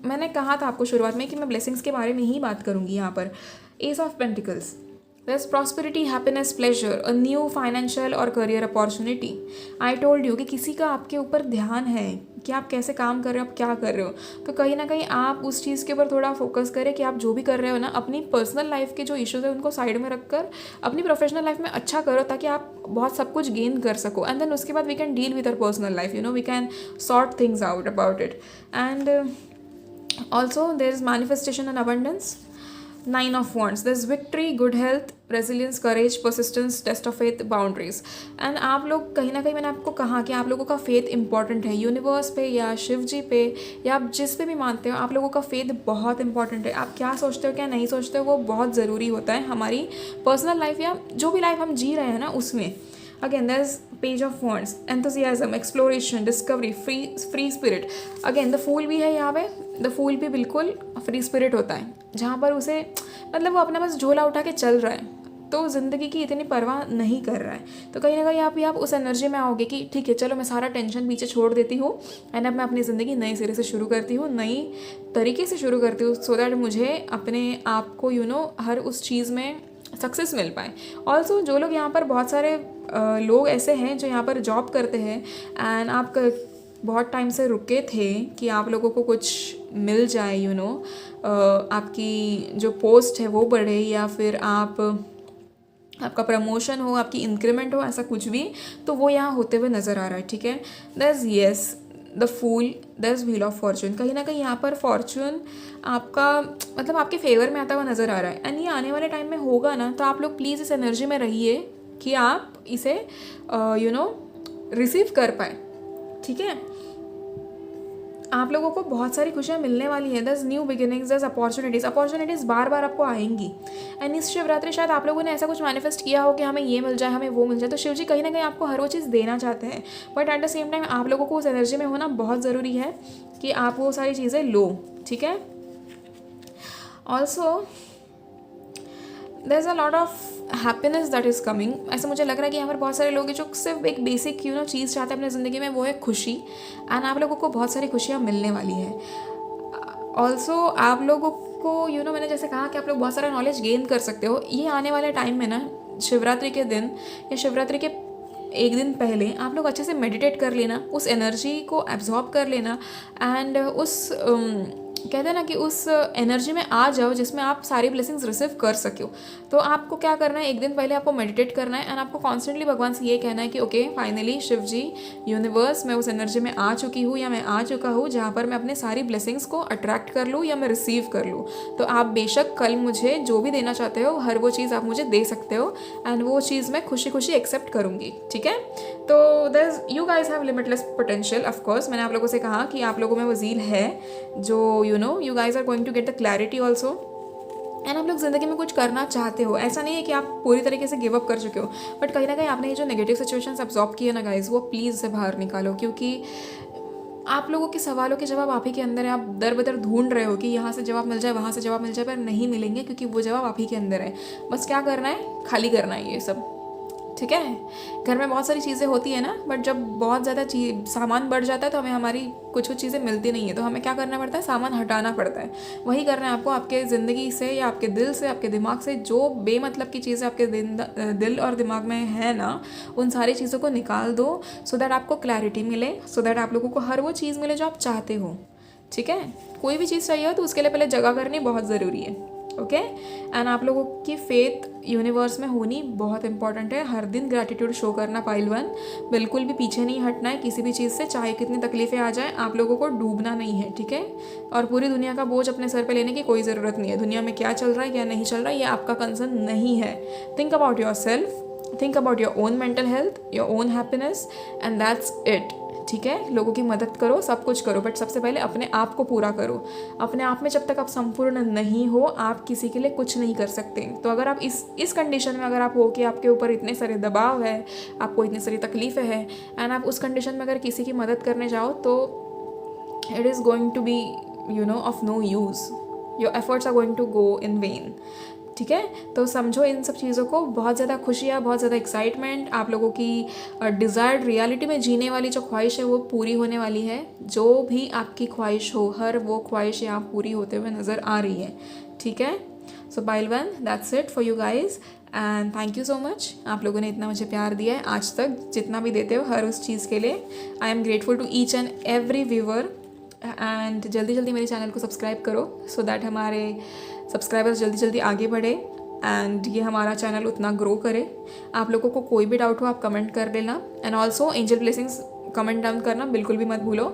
[SPEAKER 1] मैंने कहा था आपको शुरुआत में कि मैं ब्लेसिंग्स के बारे में ही बात करूँगी यहाँ पर। S of pentacles, there's prosperity, happiness, pleasure, a new financial और career opportunity. I told you कि किसी का आपके ऊपर ध्यान है कि आप कैसे काम कर रहे हो, आप क्या कर रहे हो। तो कहीं ना कहीं आप उस चीज़ के ऊपर थोड़ा फोकस करें कि आप जो भी कर रहे हो ना, अपनी पर्सनल लाइफ के जो इश्यूज है उनको साइड में रखकर अपनी प्रोफेशनल लाइफ में अच्छा करो, ताकि आप बहुत सब कुछ गेन कर सको। एंड देन उसके बाद we can deal with our personal life, you know, we can sort things out about it. And also there is manifestation and abundance. 9 of Wands, there's victory, good health, resilience, courage, persistence, test of faith, boundaries. And आप लोग कहीं ना कहीं, मैंने आपको कहा कि आप लोगों का फेथ इंपॉर्टेंट है, यूनिवर्स पे या शिव जी पे या आप जिस पे भी मानते हो, आप लोगों का फेथ बहुत इंपॉर्टेंट है। आप क्या सोचते हो क्या नहीं सोचते हो वो बहुत ज़रूरी होता है हमारी पर्सनल लाइफ या जो भी लाइफ हम जी रहे हैं ना उसमें। Again, there's page of wands, enthusiasm, exploration, discovery, free spirit. Again, the fool भी है यहाँ पे। the fool भी बिल्कुल free spirit होता है, जहाँ पर उसे मतलब वो अपना बस झोला उठा के चल रहा है, तो ज़िंदगी की इतनी परवाह नहीं कर रहा है। तो कहीं ना कहीं आप उस एनर्जी में आओगे कि ठीक है, चलो मैं सारा टेंशन पीछे छोड़ देती हूँ एंड अब मैं अपनी ज़िंदगी नए सिरे से शुरू करती हूँ, नई तरीके से शुरू करती हूँ, सो दैट मुझे अपने आप को यू नो हर उस चीज़ में सक्सेस मिल पाए। ऑल्सो जो लोग यहाँ पर, बहुत सारे लोग ऐसे हैं जो यहाँ पर जॉब करते हैं एंड आप बहुत टाइम से रुके थे कि आप लोगों को कुछ मिल जाए, यू नो, आपकी जो पोस्ट है वो बढ़े या फिर आपका प्रमोशन हो, आपकी इंक्रीमेंट हो, ऐसा कुछ भी, तो वो यहाँ होते हुए नज़र आ रहा है। ठीक है, that's yes the fool, that's wheel of fortune. कहीं ना कहीं यहाँ पर फॉर्चून आपका मतलब आपके फेवर में आता हुआ नज़र आ रहा है एंड ये आने वाले टाइम में होगा ना, तो आप लोग प्लीज़ इस एनर्जी में रहिए कि आप इसे यू नो रिसीव कर पाए। ठीक है, आप लोगों को बहुत सारी खुशियाँ मिलने वाली हैं। दस न्यू बिगिनिंग्स, दस अपॉर्चुनिटीज़ बार बार आपको आएंगी। एंड इस शिवरात्रि शायद आप लोगों ने ऐसा कुछ मैनिफेस्ट किया हो कि हमें ये मिल जाए, हमें वो मिल जाए, तो शिव जी कहीं ना कहीं आपको हर वो चीज़ देना चाहते हैं, but at the same time आप लोगों को उस एनर्जी में होना बहुत ज़रूरी है कि आप वो सारी चीज़ें लो। ठीक है, also there is a lot of happiness that is coming. ऐसा मुझे लग रहा है कि यहाँ पर बहुत सारे लोग हैं जो सिर्फ एक बेसिक यू नो चीज़ चाहते हैं अपनी ज़िंदगी में, वो है खुशी। एंड आप लोगों को बहुत सारी खुशियाँ मिलने वाली है। ऑल्सो आप लोगों को यू नो मैंने जैसे कहा कि आप लोग बहुत सारा नॉलेज गेन कर सकते हो। ये आने वाले टाइम में ना, शिवरात्रि के दिन या शिवरात्रि के एक दिन पहले आप लोग अच्छे से मेडिटेट कर लेना, उस एनर्जी को एब्जॉर्ब कर लेना एंड उस कहते हैं ना कि उस एनर्जी में आ जाओ जिसमें आप सारी ब्लेसिंग्स रिसीव कर सको। तो आपको क्या करना है, एक दिन पहले आपको मेडिटेट करना है एंड आपको कॉन्स्टेंटली भगवान से ये कहना है कि ओके फाइनली शिव जी, यूनिवर्स, मैं उस एनर्जी में आ चुकी हूँ या मैं आ चुका हूँ जहाँ पर मैं अपने सारी ब्लेसिंग्स को अट्रैक्ट कर लूँ या मैं रिसीव कर लूँ। तो आप बेशक कल मुझे जो भी देना चाहते हो, हर वो चीज़ आप मुझे दे सकते हो एंड वो चीज़ मैं खुशी खुशी एक्सेप्ट करूँगी। ठीक है, तो that's you guys have limitless potential. Of course मैंने आप लोगों से कहा कि आप लोगों में वो ज़ील है जो you know you guys are going to get the clarity also and आप लोग ज़िंदगी में कुछ करना चाहते हो। ऐसा नहीं है कि आप पूरी तरीके से गिव अप कर चुके हो, बट कहीं ना कहीं आपने ये जो नेगेटिव सिचुएशंस अब्जॉर्ब किए ना गाइज, वो प्लीज़ से बाहर निकालो, क्योंकि आप लोगों के सवालों के जवाब आप ही के अंदर है। आप दर बदर ढूंढ रहे हो कि यहाँ से जवाब मिल जाए, वहाँ से जवाब मिल जाए, पर नहीं मिलेंगे क्योंकि वो जवाब आप ही के अंदर है। बस क्या करना है, खाली करना है ये सब। ठीक है, घर में बहुत सारी चीज़ें होती है ना, बट जब बहुत ज़्यादा सामान बढ़ जाता है तो हमें हमारी कुछ कुछ चीज़ें मिलती नहीं है, तो हमें क्या करना पड़ता है, सामान हटाना पड़ता है। वही करना है आपको, आपके ज़िंदगी से या आपके दिल से, आपके दिमाग से जो बेमतलब की चीज़ें आपके दिल और दिमाग में है ना, उन सारी चीज़ों को निकाल दो, सो दैट आपको क्लैरिटी मिले, सो दैट आप लोगों को हर वो चीज़ मिले जो आप चाहते हो। ठीक है, कोई भी चीज़ चाहिए हो तो उसके लिए पहले जगह करनी बहुत ज़रूरी है। ओके। एंड आप लोगों की फेथ यूनिवर्स में होनी बहुत इंपॉर्टेंट है। हर दिन ग्रैटिट्यूड शो करना पाइल 1, बिल्कुल भी पीछे नहीं हटना है किसी भी चीज़ से, चाहे कितनी तकलीफ़ें आ जाए आप लोगों को डूबना नहीं है, ठीक है। और पूरी दुनिया का बोझ अपने सर पे लेने की कोई ज़रूरत नहीं है। दुनिया में क्या चल रहा है क्या नहीं चल रहा है ये आपका कंसर्न नहीं है। Think about your self, think about your own mental health, your own happiness, and that's it, ठीक है। लोगों की मदद करो, सब कुछ करो, बट सबसे पहले अपने आप को पूरा करो। अपने आप में जब तक आप संपूर्ण नहीं हो आप किसी के लिए कुछ नहीं कर सकते। तो अगर आप इस कंडीशन में अगर आप हो कि आपके ऊपर इतने सारे दबाव है, आपको इतनी सारी तकलीफ़ें हैं, एंड आप उस कंडीशन में अगर किसी की मदद करने जाओ तो it is going to be of no use, your efforts are going to go in vain, ठीक है। तो समझो इन सब चीज़ों को, बहुत ज़्यादा खुशियाँ, बहुत ज़्यादा एक्साइटमेंट, आप लोगों की डिज़ायर्ड रियलिटी में जीने वाली जो ख्वाहिश है वो पूरी होने वाली है। जो भी आपकी ख्वाहिश हो, हर वो ख्वाहिश यहाँ पूरी होते हुए नज़र आ रही है, ठीक है। So pile 1, that's it for you guys, and thank you so much. आप लोगों ने इतना मुझे प्यार दिया है आज तक, जितना भी देते हो हर उस चीज़ के लिए। I am grateful to each and every viewer. And जल्दी जल्दी मेरे चैनल को सब्सक्राइब करो सो दैट हमारे सब्सक्राइबर्स जल्दी जल्दी आगे बढ़े एंड ये हमारा चैनल उतना ग्रो करे। आप लोगों को कोई भी डाउट हो आप कमेंट कर देना, and also angel blessings comment down करना बिल्कुल भी मत भूलो।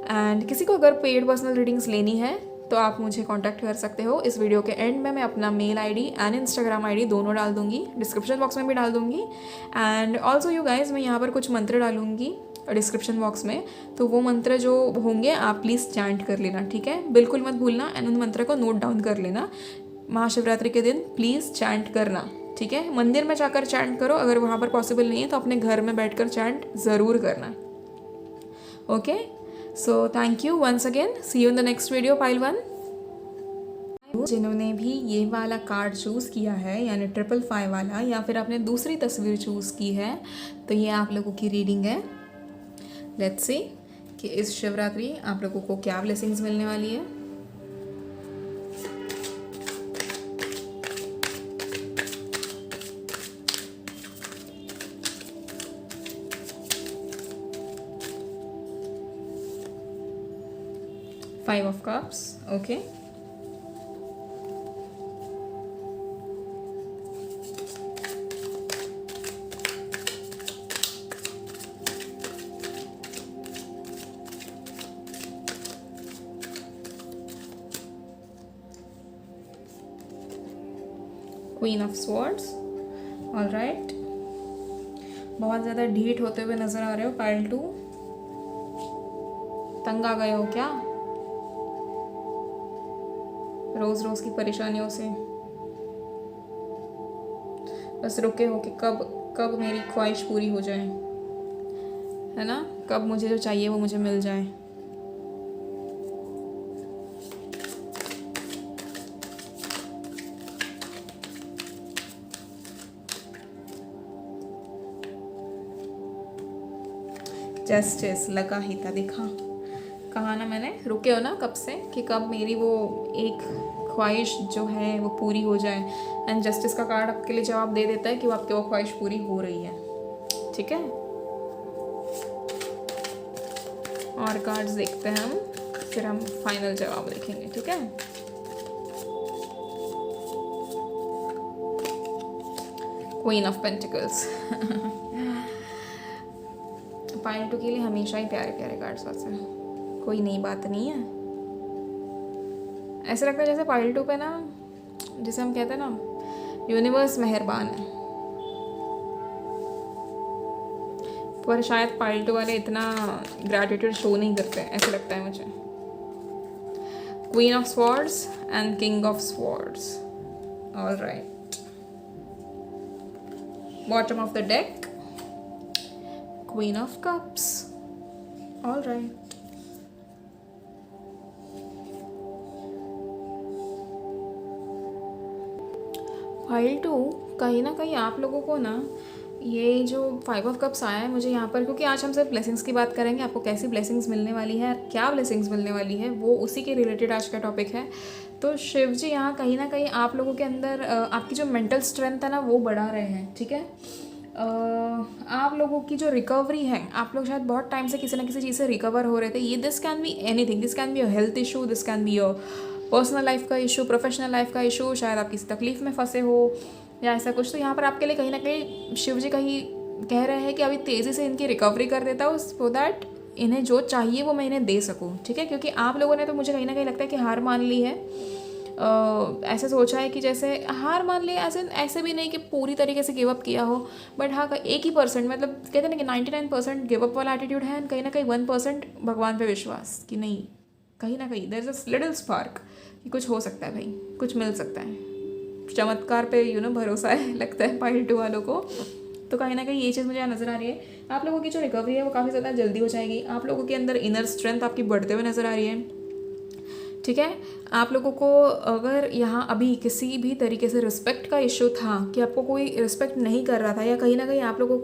[SPEAKER 1] एंड किसी को अगर पेड पर्सनल रीडिंग्स लेनी है तो आप मुझे कांटेक्ट कर सकते हो। इस वीडियो के एंड में मैं अपना mail ID and Instagram ID दोनों डाल दूँगी, डिस्क्रिप्शन बॉक्स में भी डाल दूँगी। एंड ऑल्सो यू गाइज मैं यहाँ पर कुछ मंत्र डालूँगी डिस्क्रिप्शन बॉक्स में, तो वो मंत्र जो होंगे आप प्लीज़ चैंट कर लेना, ठीक है। बिल्कुल मत भूलना, एंड उन मंत्र को नोट डाउन कर लेना। महाशिवरात्रि के दिन प्लीज़ चैंट करना, ठीक है। मंदिर में जाकर चैंट करो, अगर वहाँ पर पॉसिबल नहीं है तो अपने घर में बैठकर चैंट ज़रूर करना, okay. So thank you once again, see you in the next video pile 1। जिन्होंने भी ये वाला कार्ड चूज़ किया है यानी 555 वाला, या फिर आपने दूसरी तस्वीर चूज़ की है, तो ये आप लोगों की रीडिंग है। लेट्स सी कि इस शिवरात्रि आप लोगों को क्या ब्लेसिंग्स मिलने वाली है। Five of Cups, okay. Queen of Swords, all right. बहुत ज़्यादा ढीठ होते हुए नज़र आ रहे हो पाइल 2, तंग आ गए हो क्या रोज़ रोज़ की परेशानियों से? बस रुके हो कि कब कब मेरी ख्वाहिश पूरी हो जाए, है ना, कब मुझे जो चाहिए वो मुझे मिल जाए। जस्टिस लगा ही था, देखा, कहा ना मैंने, रुके हो ना कब से कि कब मेरी वो एक ख्वाहिश जो है वो पूरी हो जाए। एंड जस्टिस का कार्ड आपके लिए जवाब दे देता है कि वो आपकी वो ख्वाहिश पूरी हो रही है, ठीक है। और कार्ड्स देखते हैं हम, फिर हम फाइनल जवाब देखेंगे, ठीक है। क्वीन ऑफ पेंटिकल्स पाइल 2 के लिए हमेशा ही प्यारे प्यारे कार्ड्स आते हैं, कोई नई बात नहीं है। ऐसा लगता है जैसे पाइल 2 पे ना, जैसे हम कहते हैं ना, यूनिवर्स मेहरबान है, पर शायद पाइल 2 वाले इतना ग्रैटिट्यूड शो नहीं करते, ऐसा लगता है मुझे। Queen of swords and king of swords, all right. Bottom of the deck, Queen of Cups, all right. File 2 कहीं ना कहीं आप लोगों को ना, ये जो 5 ऑफ कप्स आया है मुझे यहाँ पर, क्योंकि आज हम सिर्फ ब्लेसिंग्स की बात करेंगे, आपको कैसी ब्लेसिंग्स मिलने वाली है, क्या ब्लेसिंग्स मिलने वाली है, वो उसी के रिलेटेड आज का टॉपिक है। तो शिव जी यहाँ कहीं ना कहीं आप लोगों के अंदर आपकी जो मेंटल स्ट्रेंथ है ना वो बढ़ा रहे हैं, ठीक है। आप लोगों की जो रिकवरी है, आप लोग शायद बहुत टाइम से किसी ना किसी चीज़ से रिकवर हो रहे थे। ये this can be anything, this can be a health issue, this can be a personal life का इशू, प्रोफेशनल लाइफ का इशू, शायद आप किसी तकलीफ़ में फंसे हो या ऐसा कुछ। तो यहाँ पर आपके लिए कहीं ना कहीं शिव जी का ही कह रहे हैं कि अभी तेज़ी से इनकी रिकवरी कर देता हूँ, सो दैट इन्हें जो चाहिए वो मैं इन्हें दे सकूँ, ठीक है। क्योंकि आप लोगों ने तो मुझे कहीं ना कहीं लगता है कि हार मान ली है। ऐसे सोचा है कि जैसे हार मान ली, ऐसे भी नहीं कि पूरी तरीके से गिव अप किया हो, बट हाँ 1% मतलब कहते हैं ना कि 99% गिव अप वाला एटीट्यूड है, कहीं ना कहीं 1% भगवान पे विश्वास कि नहीं, कहीं ना कहीं there is a little spark कि कुछ हो सकता है भाई, कुछ मिल सकता है, चमत्कार पे भरोसा है लगता है पाइल 2 वालों को। तो कहीं ना कहीं ये चीज़ मुझे यहाँ नज़र आ रही है। आप लोगों की जो रिकवरी है वो काफ़ी ज़्यादा जल्दी हो जाएगी। आप लोगों के अंदर इनर स्ट्रेंथ आपकी बढ़ते हुए नज़र आ रही है, ठीक है। आप लोगों को अगर यहाँ अभी किसी भी तरीके से रिस्पेक्ट का इशू था कि आपको कोई रिस्पेक्ट नहीं कर रहा था या कहीं ना कहीं आप लोगों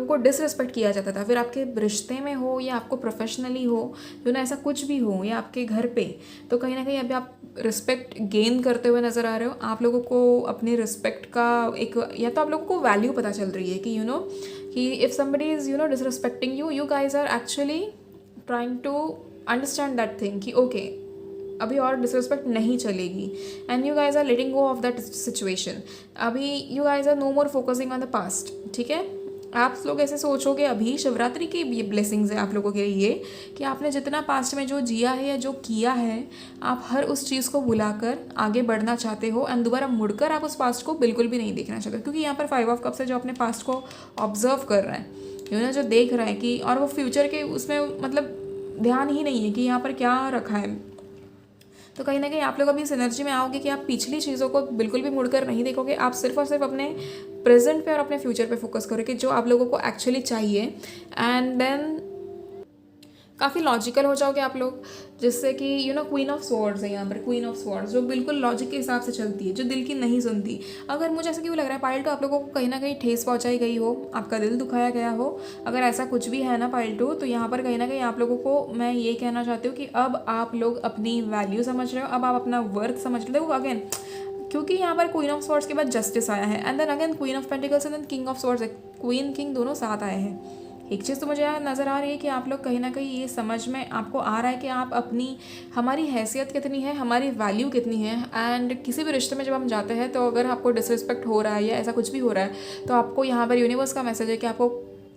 [SPEAKER 1] को डिसरिस्पेक्ट किया जाता था, फिर आपके रिश्ते में हो या आपको प्रोफेशनली हो, ऐसा कुछ भी हो, या आपके घर पे, तो कहीं ना कहीं अभी आप रिस्पेक्ट गेन करते हुए नज़र आ रहे हो। आप लोगों को अपने रिस्पेक्ट का एक, या तो आप लोगों को वैल्यू पता चल रही है कि कि if somebody is disrespecting you guys are actually trying to understand that thing कि ओके अभी और डिसरिस्पेक्ट नहीं चलेगी, and you guys are letting go of that situation. अभी you guys are no more focusing on the past, ठीक है। आप लोग ऐसे सोचोगे, अभी शिवरात्रि की ये ब्लेसिंग्स है आप लोगों के लिए ये कि आपने जितना पास्ट में जो जिया है या जो किया है, आप हर उस चीज़ को भुलाकर आगे बढ़ना चाहते हो, एंड दोबारा मुड़कर आप उस पास्ट को बिल्कुल भी नहीं देखना चाहते। क्योंकि यहाँ पर 5 ऑफ कप्स है जो अपने पास्ट को ऑब्जर्व कर रहा है, जो देख रहा है कि, और वो फ्यूचर के उसमें मतलब ध्यान ही नहीं है कि यहाँ पर क्या रखा है। तो कहीं ना कहीं आप लोग अभी इस एनर्जी में आओगे कि आप पिछली चीज़ों को बिल्कुल भी मुड़कर नहीं देखोगे, आप सिर्फ और सिर्फ अपने प्रेजेंट पे और अपने फ्यूचर पे फोकस करोगे जो आप लोगों को एक्चुअली चाहिए, एंड देन काफ़ी लॉजिकल हो जाओगे आप लोग, जिससे कि क्वीन ऑफ स्वॉर्ड्स है यहाँ पर, क्वीन ऑफ स्वॉर्ड्स जो बिल्कुल लॉजिक के हिसाब से चलती है, जो दिल की नहीं सुनती। अगर मुझे ऐसा क्यों लग रहा है पाइल 2 आप लोगों को कहीं ना कहीं ठेस पहुँचाई गई हो, आपका दिल दुखाया गया हो, अगर ऐसा कुछ भी है ना पाइल 2, तो यहाँ पर कहीं ना कहीं आप लोगों को मैं ये कहना चाहती हूँ कि अब आप लोग अपनी वैल्यू समझ रहे हो, अब आप अपना वर्थ समझ रहे हो अगेन, क्योंकि यहाँ पर क्वीन ऑफ स्वॉर्ड्स के बाद जस्टिस आया है, and then again queen of pentacles, and then king of swords, queen king दोनों साथ आए हैं। एक चीज़ तो मुझे यहाँ नज़र आ रही है कि आप लोग कहीं ना कहीं ये समझ में आपको आ रहा है कि आप हमारी हैसियत कितनी है, हमारी वैल्यू कितनी है, एंड किसी भी रिश्ते में जब हम जाते हैं तो अगर आपको डिसरिस्पेक्ट हो रहा है या ऐसा कुछ भी हो रहा है, तो आपको यहाँ पर यूनिवर्स का मैसेज है कि आपको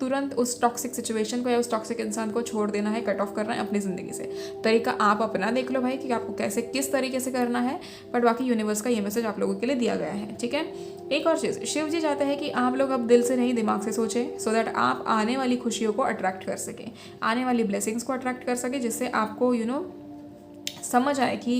[SPEAKER 1] तुरंत उस टॉक्सिक सिचुएशन को या उस टॉक्सिक इंसान को छोड़ देना है, कट ऑफ करना है अपनी ज़िंदगी से। तरीका आप अपना देख लो भाई कि आपको कैसे किस तरीके से करना है, बट बाकी यूनिवर्स का ये मैसेज आप लोगों के लिए दिया गया है, ठीक है। एक और चीज़, शिव जी चाहते हैं कि आप लोग अब दिल से नहीं दिमाग से सोचें, सो दैट आप आने वाली खुशियों को अट्रैक्ट कर सकें, आने वाली ब्लेसिंग्स को अट्रैक्ट कर सकें, जिससे आपको समझ आए कि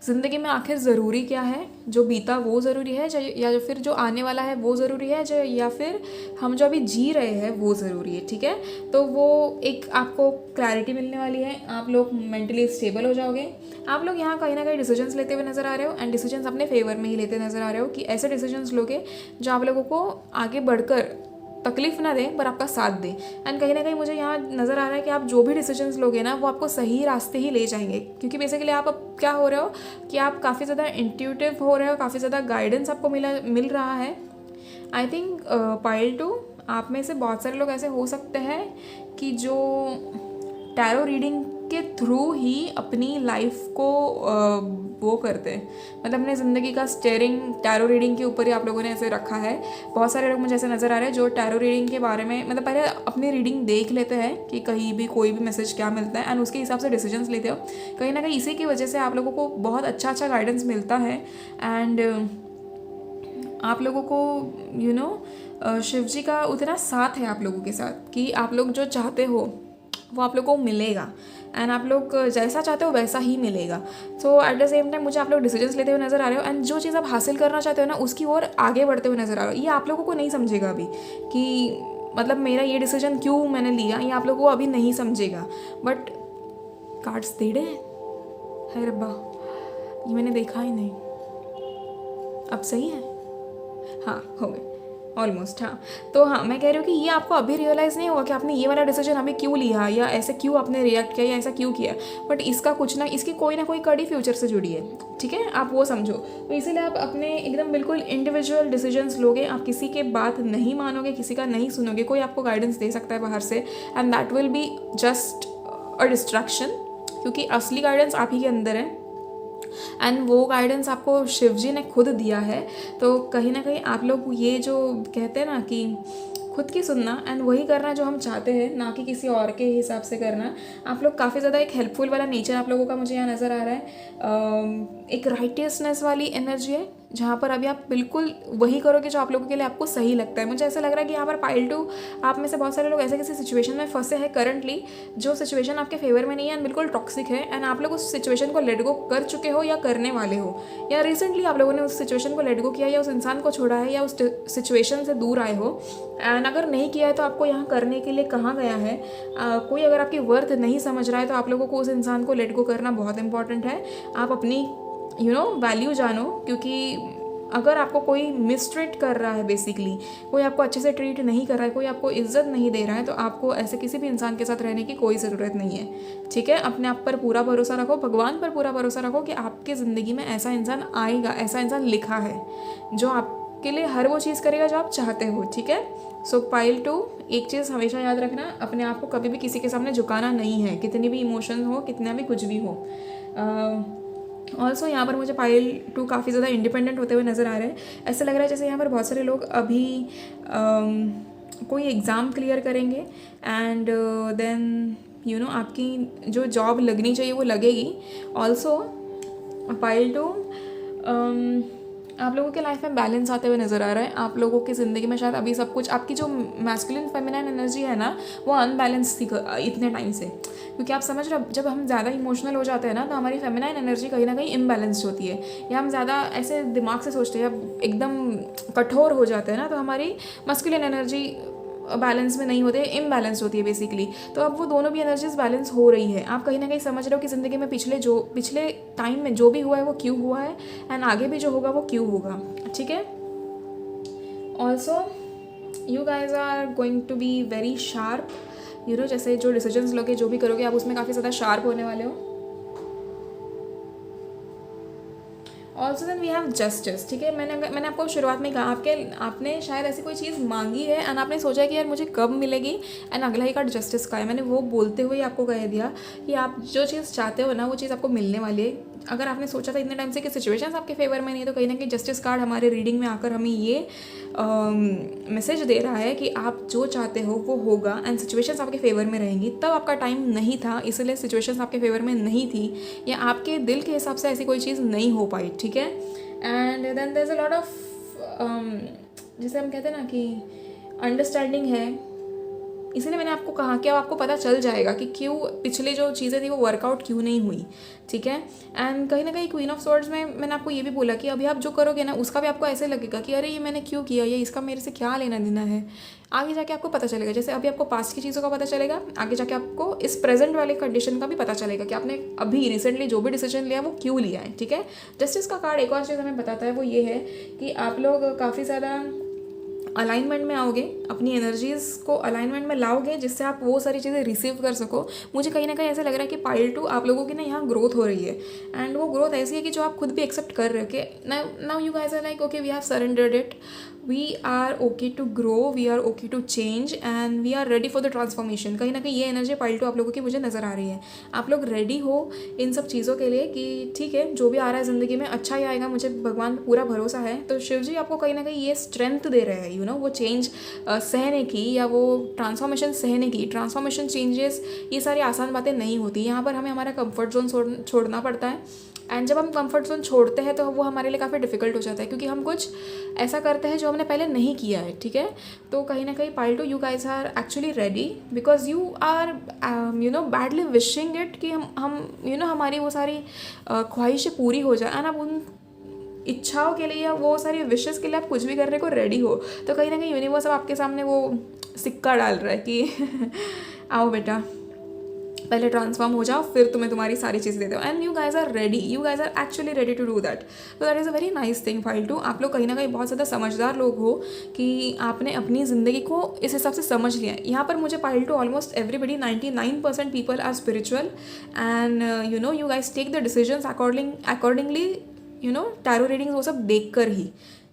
[SPEAKER 1] ज़िंदगी में आखिर ज़रूरी क्या है, जो बीता वो ज़रूरी है या फिर जो आने वाला है वो ज़रूरी है, या फिर हम जो अभी जी रहे हैं वो ज़रूरी है, ठीक है। तो वो एक आपको क्लैरिटी मिलने वाली है, आप लोग मेंटली स्टेबल हो जाओगे। आप लोग यहाँ कहीं ना कहीं डिसीजंस लेते हुए नज़र आ रहे हो, एंड डिसीजंस अपने फेवर में ही लेते नज़र आ रहे हो कि ऐसे डिसीजंस लोगे जो आप लोगों को आगे बढ़कर तकलीफ ना दे पर आपका साथ दे, एंड कहीं ना कहीं मुझे यहाँ नज़र आ रहा है कि आप जो भी डिसीजंस लोगे ना वो आपको सही रास्ते ही ले जाएंगे, क्योंकि बेसिकली आप अब क्या हो रहे हो कि आप काफ़ी ज़्यादा इंट्यूटिव हो रहे हो, काफ़ी ज़्यादा गाइडेंस आपको मिल रहा है। आई थिंक पाइल 2 आप में से बहुत सारे लोग ऐसे हो सकते हैं कि जो टैरो रीडिंग के थ्रू ही अपनी लाइफ को वो करते हैं, मतलब अपने ज़िंदगी का स्टेयरिंग टैरो रीडिंग के ऊपर ही आप लोगों ने ऐसे रखा है। बहुत सारे लोग मुझे ऐसे नज़र आ रहे हैं जो टैरो रीडिंग के बारे में मतलब पहले अपनी रीडिंग देख लेते हैं कि कहीं भी कोई भी मैसेज क्या मिलता है, एंड उसके हिसाब से डिसीजंस लेते हो। कहीं ना कहीं इसी की वजह से आप लोगों को बहुत अच्छा गाइडेंस मिलता है, एंड आप लोगों को शिव जी का उतना साथ है आप लोगों के साथ कि आप लोग जो चाहते हो वो आप लोगों को मिलेगा, एंड आप लोग जैसा चाहते हो वैसा ही मिलेगा। सो एट द सेम टाइम मुझे आप लोग डिसीजंस लेते हुए नज़र आ रहे हो, एंड जो चीज़ आप हासिल करना चाहते हो ना उसकी ओर आगे बढ़ते हुए नज़र आ रहे हो। ये आप लोगों को नहीं समझेगा अभी कि मतलब मेरा ये डिसीजन क्यों मैंने लिया, ये आप लोगों को अभी नहीं समझेगा, बट कार्ड्स टेढ़े है रब्बा, ये मैंने देखा ही नहीं। अब सही है, हाँ हो गए ऑलमोस्ट। हाँ तो हाँ मैं कह रही हूँ कि ये आपको अभी रियलाइज़ नहीं होगा कि आपने ये वाला डिसीजन अभी क्यों लिया या ऐसे क्यों आपने रिएक्ट किया या ऐसा क्यों किया, बट इसका कुछ ना इसकी कोई ना कोई कड़ी फ्यूचर से जुड़ी है, ठीक है, आप वो समझो। तो इसीलिए आप अपने एकदम बिल्कुल इंडिविजुअल डिसीजंस लोगे, आप किसी के बात नहीं मानोगे, किसी का नहीं सुनोगे। कोई आपको गाइडेंस दे सकता है बाहर से, and that will be just a distraction, क्योंकि असली गाइडेंस आप ही के अंदर है। एंड वो गाइडेंस आपको शिव जी ने खुद दिया है। तो कहीं ना कहीं आप लोग ये जो कहते हैं ना कि खुद की सुनना एंड वही करना जो हम चाहते हैं, ना कि किसी और के हिसाब से करना। आप लोग काफ़ी ज़्यादा एक हेल्पफुल वाला नेचर आप लोगों का मुझे यहाँ नज़र आ रहा है। एक राइटियसनेस वाली एनर्जी है जहाँ पर अभी आप बिल्कुल वही करोगे जो आप लोगों के लिए आपको सही लगता है। मुझे ऐसा लग रहा है कि यहाँ पर पाइल 2 आप में से बहुत सारे लोग ऐसे किसी सिचुएशन में फंसे हैं करंटली, जो सिचुएशन आपके फेवर में नहीं है एंड बिल्कुल टॉक्सिक है, एंड आप लोग उस सिचुएशन को लेट गो कर चुके हो या करने वाले हो, या रिसेंटली आप लोगों ने उस सिचुएशन को लेट गो किया या उस इंसान को छोड़ा है या उस सिचुएशन से दूर आए हो। एंड अगर नहीं किया है तो आपको यहाँ करने के लिए कहाँ गया है। कोई अगर आपकी वर्थ नहीं समझ रहा है तो आप लोगों को उस इंसान को लेट गो करना बहुत इंपॉर्टेंट है। आप अपनी वैल्यू जानो, क्योंकि अगर आपको कोई मिसट्रीट कर रहा है, बेसिकली कोई आपको अच्छे से ट्रीट नहीं कर रहा है, कोई आपको इज्जत नहीं दे रहा है, तो आपको ऐसे किसी भी इंसान के साथ रहने की कोई ज़रूरत नहीं है। ठीक है, अपने आप पर पूरा भरोसा रखो, भगवान पर पूरा भरोसा रखो कि आपकी ज़िंदगी में ऐसा इंसान आएगा, ऐसा इंसान लिखा है जो आपके लिए हर वो चीज़ करेगा जो आप चाहते हो। ठीक है, सो पाइल 2 एक चीज़ हमेशा याद रखना, अपने आप को कभी भी किसी के सामने झुकाना नहीं है, कितनी भी इमोशन हो, कितना भी कुछ भी हो। ऑल्सो यहाँ पर मुझे पाइल 2 काफ़ी ज़्यादा इंडिपेंडेंट होते हुए नज़र आ रहे हैं। ऐसा लग रहा है जैसे यहाँ पर बहुत सारे लोग अभी कोई एग्ज़ाम क्लियर करेंगे एंड देन आपकी जो जॉब लगनी चाहिए वो लगेगी। ऑल्सो पाइल 2 आप लोगों के लाइफ में बैलेंस आते हुए नज़र आ रहा है। आप लोगों की ज़िंदगी में शायद अभी सब कुछ, आपकी जो मैस्कुलिन फेमिनाइन एनर्जी है ना, वो अनबैलेंस थी इतने टाइम से, क्योंकि आप समझ रहे हो जब हम ज़्यादा इमोशनल हो जाते हैं ना तो हमारी फेमिनाइन एनर्जी कहीं ना कहीं इम्बैलेंस्ड होती है, या हम ज़्यादा ऐसे दिमाग से सोचते हैं या एकदम कठोर हो जाते हैं ना तो हमारी मैस्कुलिन एनर्जी बैलेंस में नहीं होते, इम्बैलेंस होती है बेसिकली। तो अब वो दोनों भी एनर्जीज बैलेंस हो रही है। आप कहीं ना कहीं समझ रहे हो कि ज़िंदगी में पिछले टाइम में जो भी हुआ है वो क्यों हुआ है, एंड आगे भी जो होगा वो क्यों होगा। ठीक है, also you guys are going to be very sharp. जैसे जो डिसीजंस लोगे, जो भी करोगे, आप उसमें काफ़ी ज़्यादा शार्प होने वाले हो। Also then we have justice. ठीक है, मैंने आपको शुरुआत में कहा आपने शायद ऐसी कोई चीज़ मांगी है एंड आपने सोचा है कि यार मुझे कब मिलेगी, एंड अगला ही कार्ड जस्टिस का है। मैंने वो बोलते हुए आपको कह दिया कि आप जो चीज़ चाहते हो ना वो चीज़ आपको मिलने वाली है। अगर आपने सोचा था इतने टाइम से कि सिचुएशंस आपके फेवर में नहीं है, तो कहीं ना कहीं जस्टिस कार्ड हमारे रीडिंग में आकर हमें ये मैसेज दे रहा है कि आप जो चाहते हो वो होगा, एंड सिचुएशंस आपके फेवर में रहेंगी। तब आपका टाइम नहीं था, इसलिए सिचुएशंस आपके फेवर में नहीं थी, या आपके दिल के हिसाब से ऐसी कोई चीज़ नहीं हो पाई। ठीक है, and then there is a lot of जैसे हम कहते हैं ना कि अंडरस्टैंडिंग है। इसीलिए मैंने आपको कहा कि अब आपको पता चल जाएगा कि क्यों पिछले जो चीज़ें थी वो वर्कआउट क्यों नहीं हुई। ठीक है, एंड कहीं ना कहीं क्वीन ऑफ स्वॉर्ड्स में मैंने आपको ये भी बोला कि अभी आप जो करोगे ना उसका भी आपको ऐसे लगेगा कि अरे ये मैंने क्यों किया, ये इसका मेरे से क्या लेना देना है। आगे जाके आपको पता चलेगा, जैसे अभी आपको पास्ट की चीज़ों का पता चलेगा, आगे जाके आपको इस प्रेजेंट वाले कंडीशन का भी पता चलेगा कि आपने अभी रिसेंटली जो भी डिसीजन लिया वो क्यों लिया है। ठीक है, जस्टिस का कार्ड एक और चीज़ हमें बताता है, वो ये है कि आप लोग काफ़ी ज़्यादा अलाइनमेंट में आओगे, अपनी एनर्जीज़ को अलाइनमेंट में लाओगे, जिससे आप वो सारी चीज़ें रिसीव कर सको। मुझे कहीं ना कहीं ऐसा लग रहा है कि पाइल 2 आप लोगों की ना यहाँ ग्रोथ हो रही है, एंड वो ग्रोथ ऐसी है कि जो आप खुद भी एक्सेप्ट कर रहे हो कि now you guys are like okay, we have surrendered it, we are okay to grow, we are okay to change, and we are ready for the transformation. कहीं ना कहीं ये एनर्जी पाइल 2 आप लोगों की मुझे नज़र आ रही है। आप लोग रेडी हो इन सब चीज़ों के लिए कि ठीक है, जो भी आ रहा है ज़िंदगी में अच्छा ही आएगा, मुझे भगवान पर पूरा भरोसा है। तो शिव जी आपको कहीं ना कहीं ये स्ट्रेंथ दे रहे हैं, वो चेंज सहने की, या वो ट्रांसफॉर्मेशन सहने की। ट्रांसफॉर्मेशन, चेंजेस, ये सारी आसान बातें नहीं होती। यहाँ पर हमें हमारा कंफर्ट जोन छोड़ना पड़ता है, एंड जब हम कंफर्ट जोन छोड़ते हैं तो वो हमारे लिए काफ़ी डिफिकल्ट हो जाता है, क्योंकि हम कुछ ऐसा करते हैं जो हमने पहले नहीं किया है। ठीक है, तो कहीं ना कहीं pile 2 you guys are actually ready, because you are badly wishing it कि हम हमारी वो सारी ख्वाहिशें पूरी हो जाए, एंड अब उन इच्छाओं के लिए या वो सारी विशेस के लिए आप कुछ भी करने को रेडी हो। तो कहीं ना कहीं यूनिवर्स अब आपके सामने वो सिक्का डाल रहा है कि आओ बेटा, पहले ट्रांसफॉर्म हो जाओ, फिर तुम्हें तुम्हारी सारी चीज़ें देते हो, and you guys are ready, you guys are actually ready to do that. तो that is a very nice thing पाइल 2। आप लोग कहीं ना कहीं बहुत ज़्यादा समझदार लोग हो कि आपने अपनी ज़िंदगी को इस हिसाब से समझ लिया है। यहाँ पर मुझे pile 2 almost everybody 99% people are spiritual, and you guys take the decisions accordingly, tarot readings वो सब देख कर ही।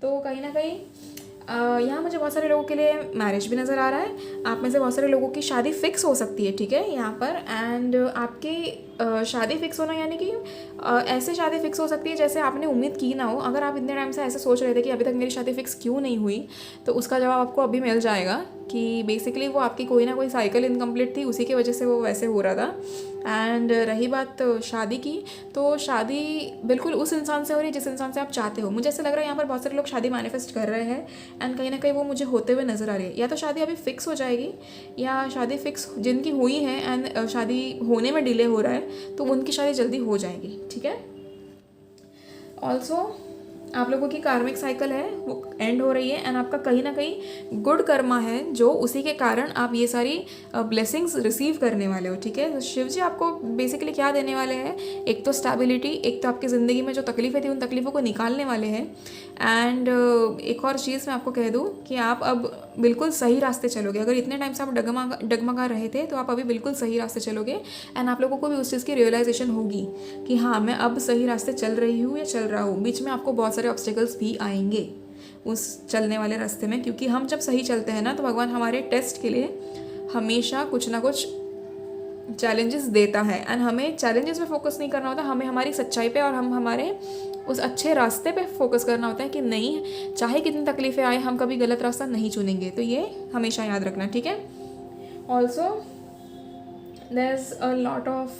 [SPEAKER 1] तो कहीं ना कहीं यहाँ मुझे बहुत सारे लोगों के लिए मैरिज भी नज़र आ रहा है। आप में से बहुत सारे लोगों की शादी फिक्स हो सकती है। ठीक है, यहाँ पर, एंड आपके शादी फिक्स होना यानी कि ऐसे शादी फिक्स हो सकती है जैसे आपने उम्मीद की ना हो। अगर आप इतने टाइम से ऐसे सोच रहे थे कि अभी तक मेरी शादी फिक्स क्यों नहीं हुई, तो उसका जवाब आपको अभी मिल जाएगा कि बेसिकली वो आपकी कोई ना कोई साइकिल इनकम्प्लीट थी, उसी की वजह से वो वैसे हो रहा था। एंड रही बात शादी की, तो शादी बिल्कुल उस इंसान से हो रही है जिस इंसान से आप चाहते हो। मुझे ऐसा लग रहा है यहाँ पर बहुत सारे लोग शादी मैनिफेस्ट कर रहे हैं एंड कहीं ना कहीं वो मुझे होते हुए नज़र आ रही है। या तो शादी अभी फिक्स हो जाएगी, या शादी फिक्स जिनकी हुई है एंड शादी होने में डिले हो रहा है तो उनकी शादी जल्दी हो जाएगी, ठीक है। ऑल्सो आप लोगों की कार्मिक साइकिल है वो एंड हो रही है एंड आपका कहीं ना कहीं गुड कर्मा है जो उसी के कारण आप ये सारी ब्लेसिंग्स रिसीव करने वाले हो, ठीक है। तो शिव जी आपको बेसिकली क्या देने वाले हैं, एक तो स्टेबिलिटी, एक तो आपकी ज़िंदगी में जो तकलीफ़ें थी उन तकलीफ़ों को निकालने वाले हैं। एंड एक और चीज़ मैं आपको कह दूँ कि आप अब बिल्कुल सही रास्ते चलोगे। अगर इतने टाइम से आप डगमगा रहे थे तो आप अभी बिल्कुल सही रास्ते चलोगे एंड आप लोगों को भी उस चीज़ की रियलाइजेशन होगी कि हाँ मैं अब सही रास्ते चल रही हूँ या चल रहा हूँ। बीच में आपको बहुत सारे ऑब्स्टिकल्स भी आएंगे उस चलने वाले रास्ते में, क्योंकि हम जब सही चलते हैं ना तो भगवान हमारे टेस्ट के लिए हमेशा कुछ ना कुछ चैलेंजेस देता है एंड हमें चैलेंजेस पे फोकस नहीं करना होता, हमें हमारी सच्चाई पे और हम हमारे उस अच्छे रास्ते पे फोकस करना होता है कि नहीं चाहे कितनी तकलीफ़ें आए हम कभी गलत रास्ता नहीं चुनेंगे। तो ये हमेशा याद रखना, ठीक है। Also there is a lot of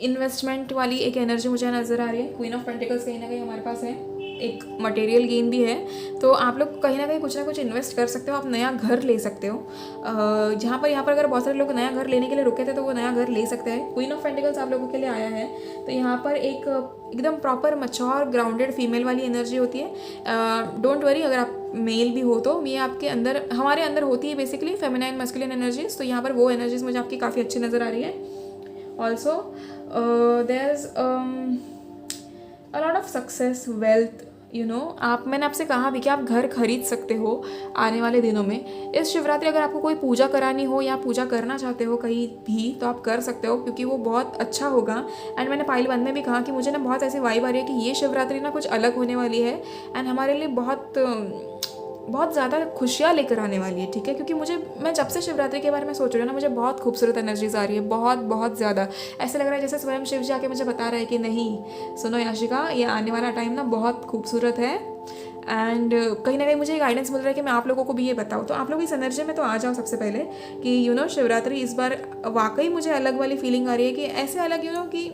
[SPEAKER 1] investment वाली एक एनर्जी मुझे नज़र आ रही है। क्वीन ऑफ पेंटिकल्स कहीं ना कहीं हमारे पास है, एक मटेरियल गेन भी है। तो आप लोग कहीं ना कहीं कुछ ना कुछ इन्वेस्ट कर सकते हो, आप नया घर ले सकते हो। यहाँ पर अगर बहुत सारे लोग नया घर लेने के लिए रुके थे तो वो नया घर ले सकते हैं। क्वीन ऑफ पेंटिकल्स आप लोगों के लिए आया है तो यहाँ पर एक एकदम प्रॉपर मच्योर ग्राउंडेड फीमेल वाली एनर्जी होती है। डोंट वरी अगर आप मेल भी हो तो ये आपके अंदर हमारे अंदर होती है बेसिकली फेमिनाइन मस्कुलिन एनर्जीज। तो यहाँ पर वो एनर्जीज मुझे आपकी काफ़ी अच्छी नज़र आ रही है। Also there is a lot of success, wealth, मैंने आपसे कहा भी कि आप घर खरीद सकते हो आने वाले दिनों में। इस शिवरात्रि अगर आपको कोई पूजा करानी हो या पूजा करना चाहते हो कहीं भी तो आप कर सकते हो, क्योंकि वो बहुत अच्छा होगा। एंड मैंने पाइल 1 में भी कहा कि मुझे ना बहुत ऐसी वाइब आ रही है कि ये शिवरात्रि ना कुछ अलग होने वाली है एंड हमारे लिए बहुत ज़्यादा खुशियाँ लेकर आने वाली है, ठीक है। क्योंकि मैं जब से शिवरात्रि के बारे में सोच रही हूँ ना मुझे बहुत खूबसूरत एनर्जीज आ रही है, बहुत ज़्यादा। ऐसा लग रहा है जैसे स्वयं शिव जी आके मुझे बता रहे हैं कि नहीं सुनो याशिका, ये आने वाला टाइम ना बहुत खूबसूरत है। एंड कहीं ना कहीं मुझे गाइडेंस मिल रहा है कि मैं आप लोगों को भी ये बताऊँ। तो आप लोग इस एनर्जी में तो आ जाओ सबसे पहले कि शिवरात्रि इस बार वाकई मुझे अलग वाली फीलिंग आ रही है कि ऐसे अलग कि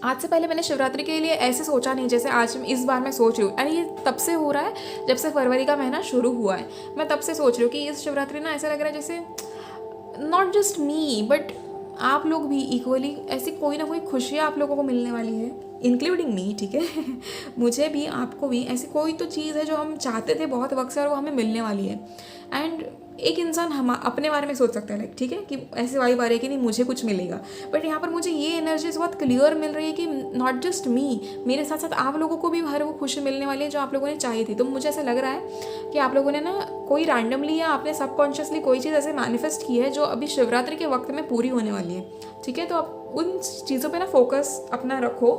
[SPEAKER 1] आज से पहले मैंने शिवरात्रि के लिए ऐसे सोचा नहीं जैसे आज इस बार मैं सोच रही हूँ। एंड ये तब से हो रहा है जब से फरवरी का महीना शुरू हुआ है। मैं तब से सोच रही हूँ कि इस शिवरात्रि ना ऐसा लग रहा है जैसे नॉट जस्ट मी बट आप लोग भी इक्वली ऐसी कोई ना कोई खुशियाँ आप लोगों को मिलने वाली है, इंक्लूडिंग मी, ठीक है। मुझे भी आपको भी ऐसी कोई तो चीज़ है जो हम चाहते थे बहुत वक्त से और वो हमें मिलने वाली है। एंड एक इंसान हम अपने बारे में सोच सकता है लाइक ठीक है कि ऐसे वाइब आ रही है कि नहीं मुझे कुछ मिलेगा, बट यहाँ पर मुझे ये एनर्जीज बहुत क्लियर मिल रही है कि नॉट जस्ट मी, मेरे साथ साथ आप लोगों को भी हर वो खुशी मिलने वाली है जो आप लोगों ने चाही थी। तो मुझे ऐसा लग रहा है कि आप लोगों ने ना कोई रैंडमली या आपने सबकॉन्शियसली कोई चीज़ ऐसे मैनिफेस्ट की है जो अभी शिवरात्रि के वक्त में पूरी होने वाली है, ठीक है। तो आप उन चीज़ों पे ना फोकस अपना रखो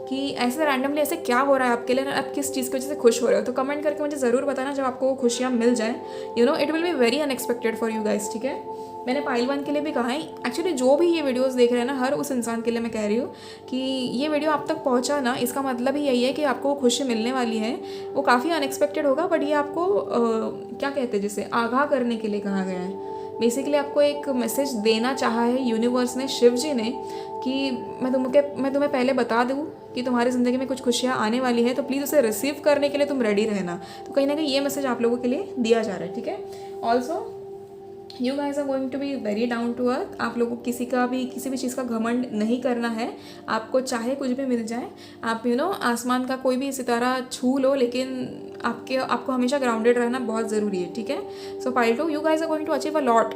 [SPEAKER 1] कि ऐसे रैंडमली ऐसे क्या हो रहा है आपके लिए, आप किस चीज़ की वजह से खुश हो रहे हो। तो कमेंट करके मुझे ज़रूर बताना जब आपको वो खुशियाँ मिल जाएँ। It will be very unexpected for you guys, ठीक है। मैंने पाइल 1 के लिए भी कहा है, एक्चुअली जो भी ये वीडियोस देख रहे हैं ना हर उस इंसान के लिए मैं कह रही हूँ कि ये वीडियो आप तक पहुँचा ना इसका मतलब ही यही है कि आपको खुशी मिलने वाली है। वो काफ़ी अनएक्सपेक्टेड होगा बट ये आपको क्या कहते हैं जिसे आगाह करने के लिए कहा गया है। बेसिकली आपको एक मैसेज देना चाहा है यूनिवर्स ने, शिव जी ने, कि मैं तुम्हें पहले बता दूँ कि तुम्हारी ज़िंदगी में कुछ खुशियाँ आने वाली है, तो प्लीज़ उसे रिसीव करने के लिए तुम रेडी रहना। तो कहीं ना कहीं ये मैसेज आप लोगों के लिए दिया जा रहा है, ठीक है। Also you guys are going to be very down to earth. आप लोगों को किसी भी चीज़ का घमंड नहीं करना है। आपको चाहे कुछ भी मिल जाए, आप आसमान का कोई भी सितारा छू लो, लेकिन आपको हमेशा ग्राउंडेड रहना बहुत ज़रूरी है, ठीक है। So pile 2, you guys are going to achieve a lot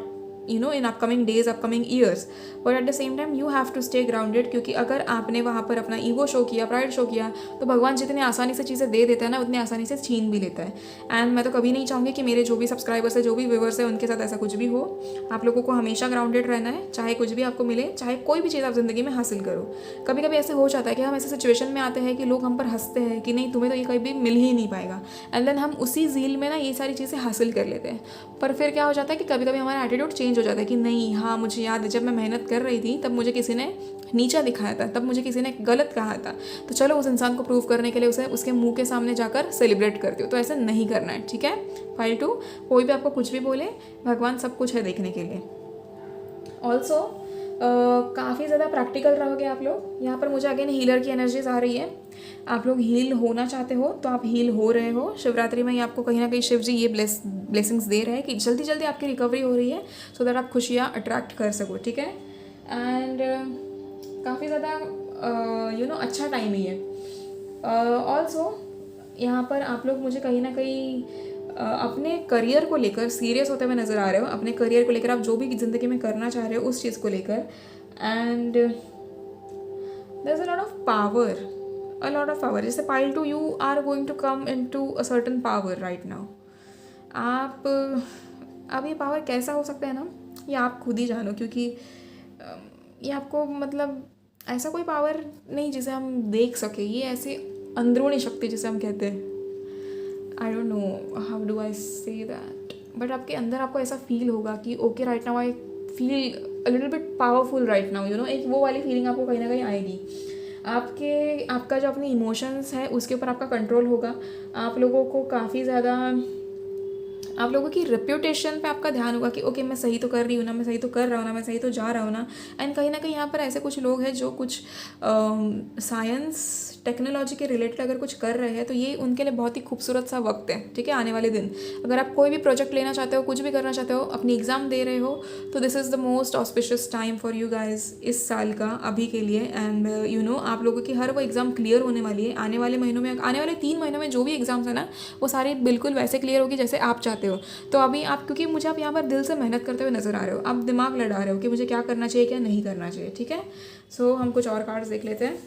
[SPEAKER 1] in upcoming days, upcoming years, but at the same time you have to stay grounded, क्योंकि अगर आपने वहाँ पर अपना ईगो शो किया, प्राइड शो किया, तो भगवान जितने आसानी से चीज़ें दे देता है ना उतनी आसानी से छीन भी लेता है। एंड मैं तो कभी नहीं चाहूँगी कि मेरे जो भी सब्सक्राइबर्स है, जो भी व्यूवर्स है, उनके साथ ऐसा कुछ भी हो। आप लोगों को हमेशा ग्राउंडेड रहना है, चाहे कुछ भी आपको मिले, चाहे कोई भी चीज़ आप ज़िंदगी में हासिल करो। कभी कभी ऐसे हो जाता है कि हम ऐसे सिचुएशन में आते हैं कि लोग हम पर हंसते हैं कि नहीं तुम्हें तो ये कहीं भी मिल ही नहीं पाएगा, एंड देन हम उसी झील में ना ये सारी चीज़ें हासिल कर लेते हैं। पर फिर क्या हो जाता है कि कभी कभी हमारा एटीट्यूड चेंज हो जाता है कि नहीं, हाँ मुझे याद है जब मैं मेहनत कर रही थी तब मुझे किसी ने नीचा दिखाया था, तब मुझे किसी ने गलत कहा था, तो चलो उस इंसान को प्रूव करने के लिए उसे उसके मुंह के सामने जाकर सेलिब्रेट करती हो। तो ऐसा नहीं करना है, ठीक है। फाइल 2, कोई भी आपको कुछ भी बोले, भगवान सब कुछ है देखने के लिए। ऑल्सो काफ़ी ज़्यादा प्रैक्टिकल रहोगे आप लोग। यहाँ पर मुझे अगेन हीलर की एनर्जीज आ रही है। आप लोग हील होना चाहते हो तो आप हील हो रहे हो। शिवरात्रि में ही आपको कहीं ना कहीं शिव जी ये ब्लेसिंग्स दे रहे हैं कि जल्दी जल्दी आपकी रिकवरी हो रही है, सो दैट आप खुशियाँ अट्रैक्ट कर सको, ठीक है। एंड काफ़ी ज़्यादा अच्छा टाइम ही है। ऑल्सो यहाँ पर आप लोग मुझे कहीं ना कहीं अपने करियर को लेकर सीरियस होते हुए नज़र आ रहे हो। अपने करियर को लेकर आप जो भी ज़िंदगी में करना चाह रहे हो उस चीज़ को लेकर। And there is a lot of power. जैसे pile 2, you are going to come in to a certain power right now. आप अब ये पावर कैसा हो सकता है ना, ये आप खुद ही जानो, क्योंकि ये आपको मतलब ऐसा कोई पावर नहीं जिसे हम देख सके। ये ऐसी अंदरूनी शक्ति जिसे हम कहते हैं, I don't know how do I say that, but आपके अंदर आपको ऐसा फील होगा कि okay right now I feel a little bit powerful right now, एक वो वाली फीलिंग आपको कहीं ना कहीं आएगी। आपका जो अपनी इमोशंस है उसके ऊपर आपका कंट्रोल होगा। आप लोगों को काफ़ी ज़्यादा आप लोगों की रेप्यूटेशन पे आपका ध्यान होगा कि ओके मैं सही तो कर रही हूँ ना, मैं सही तो कर रहा हूँ ना, मैं सही तो जा रहा हूँ ना। एंड कहीं ना कहीं यहाँ पर ऐसे कुछ लोग हैं जो कुछ साइंस टेक्नोलॉजी के रिलेटेड अगर कुछ कर रहे हैं तो ये उनके लिए बहुत ही खूबसूरत सा वक्त है, ठीक है। आने वाले दिन अगर आप कोई भी प्रोजेक्ट लेना चाहते हो, कुछ भी करना चाहते हो, अपनी एग्ज़ाम दे रहे हो, तो this is the most auspicious time for you guys इस साल का अभी के लिए। एंड आप लोगों की हर वो एग्ज़ाम क्लियर होने वाली है आने वाले महीनों में। आने वाले 3 महीनों में जो भी एग्ज़ाम्स है ना, वो सारी बिल्कुल वैसे क्लियर होगी जैसे आप चाहते हो। तो अभी आप, क्योंकि मुझे आप यहाँ पर दिल से मेहनत करते हुए नज़र आ रहे हो, आप दिमाग लड़ा रहे हो कि मुझे क्या करना चाहिए क्या नहीं करना चाहिए, ठीक है। सो हम कुछ और कार्ड्स देख लेते हैं।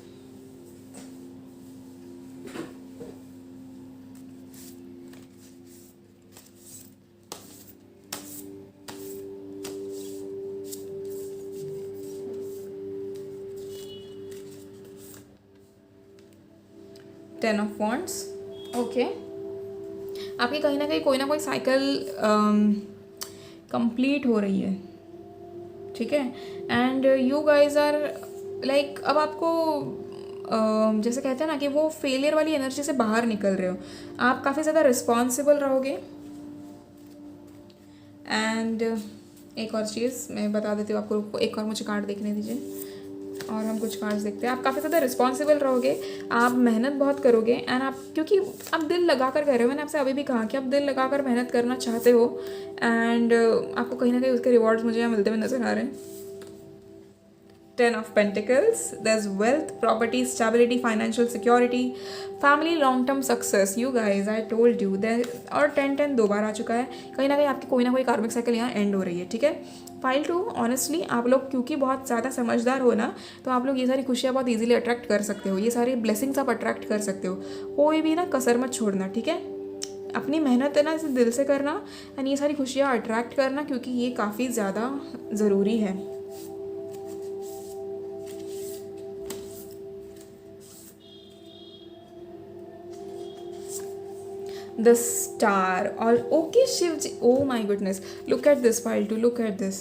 [SPEAKER 1] Ten of wands, okay. आपकी कहीं ना कहीं कोई ना कोई साइकिल कंप्लीट हो रही है, ठीक है। And you guys are like, अब आपको जैसे कहते हैं ना कि वो फेलियर वाली एनर्जी से बाहर निकल रहे हो। आप काफ़ी ज़्यादा रिस्पॉन्सिबल रहोगे। एंड एक और चीज़ मैं बता देती हूँ आपको, एक और मुझे कार्ड देखने दीजिए और हम कुछ कार्ड्स देखते हैं। आप काफ़ी ज़्यादा रिस्पॉन्सिबल रहोगे, आप मेहनत बहुत करोगे। एंड आप, क्योंकि आप दिल लगा कर कर रहे हो, मैंने आपसे अभी भी कहा कि आप दिल लगा कर मेहनत करना चाहते हो। एंड आपको कहीं ना कहीं उसके रिवॉर्ड्स मुझे यहाँ मिलते हुए नजर आ रहे हैं। 10 of Pentacles, there's wealth, property, stability, financial security, family, long term success. You guys, I told you there। और 10 दो बार आ चुका है। कहीं ना कहीं आपकी कोई ना कोई कार्मिक साइकिल यहाँ एंड हो रही है, ठीक है। फाइल 2, ऑनेस्टली आप लोग क्योंकि बहुत ज़्यादा समझदार हो ना, तो आप लोग ये सारी खुशियाँ बहुत ईजिली अट्रैक्ट कर सकते हो। ये सारी ब्लेसिंग्स आप अट्रैक्ट कर सकते हो। कोई भी ना कसर मत छोड़ना, ठीक है। अपनी मेहनत है ना इसे दिल से करना एंड ये सारी खुशियाँ अट्रैक्ट करना, क्योंकि ये काफ़ी ज़्यादा ज़रूरी है। The star, all okay, Shivji. Oh my goodness, look at this file too. Look at this,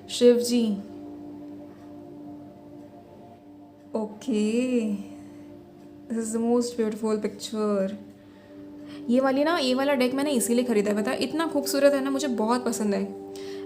[SPEAKER 1] Shivji. Okay, this is the most beautiful picture. ये वाला डेक मैंने इसीलिए खरीदा है, पता है, इतना खूबसूरत है ना, मुझे बहुत पसंद है।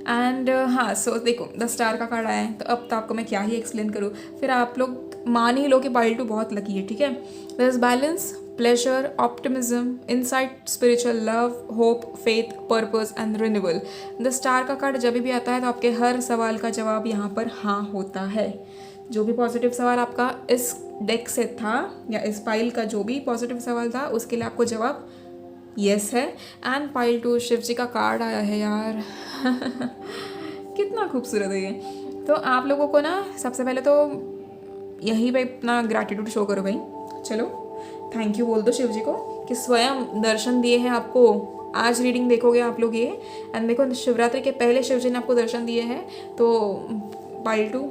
[SPEAKER 1] एंड हाँ, सो देखो द स्टार का कार्ड आया है, तो अब तो आपको मैं क्या ही एक्सप्लेन करूँ। फिर आप लोग मान ही लो कि पाइल 2 बहुत लकी है, ठीक है। There is balance, pleasure, optimism, insight, spiritual love, hope, faith, purpose and renewal. The star का कार्ड जब भी आता है तो आपके हर सवाल का जवाब यहाँ पर हाँ होता है। जो भी पॉजिटिव सवाल आपका इस डेक से था या इस पाइल का जो भी पॉजिटिव सवाल था, उसके लिए आपको जवाब यस है। एंड पाइल 2 शिव जी का कार्ड आया है यार। कितना खूबसूरत है ये। तो आप लोगों को ना सबसे पहले तो यहीं पे अपना ग्रैटिट्यूड शो करो भाई। चलो थैंक यू बोल दो शिव जी को कि स्वयं दर्शन दिए हैं आपको। आज रीडिंग देखोगे आप लोग ये, एंड देखो शिवरात्रि के पहले शिव जी ने आपको दर्शन दिए हैं, तो पाइल 2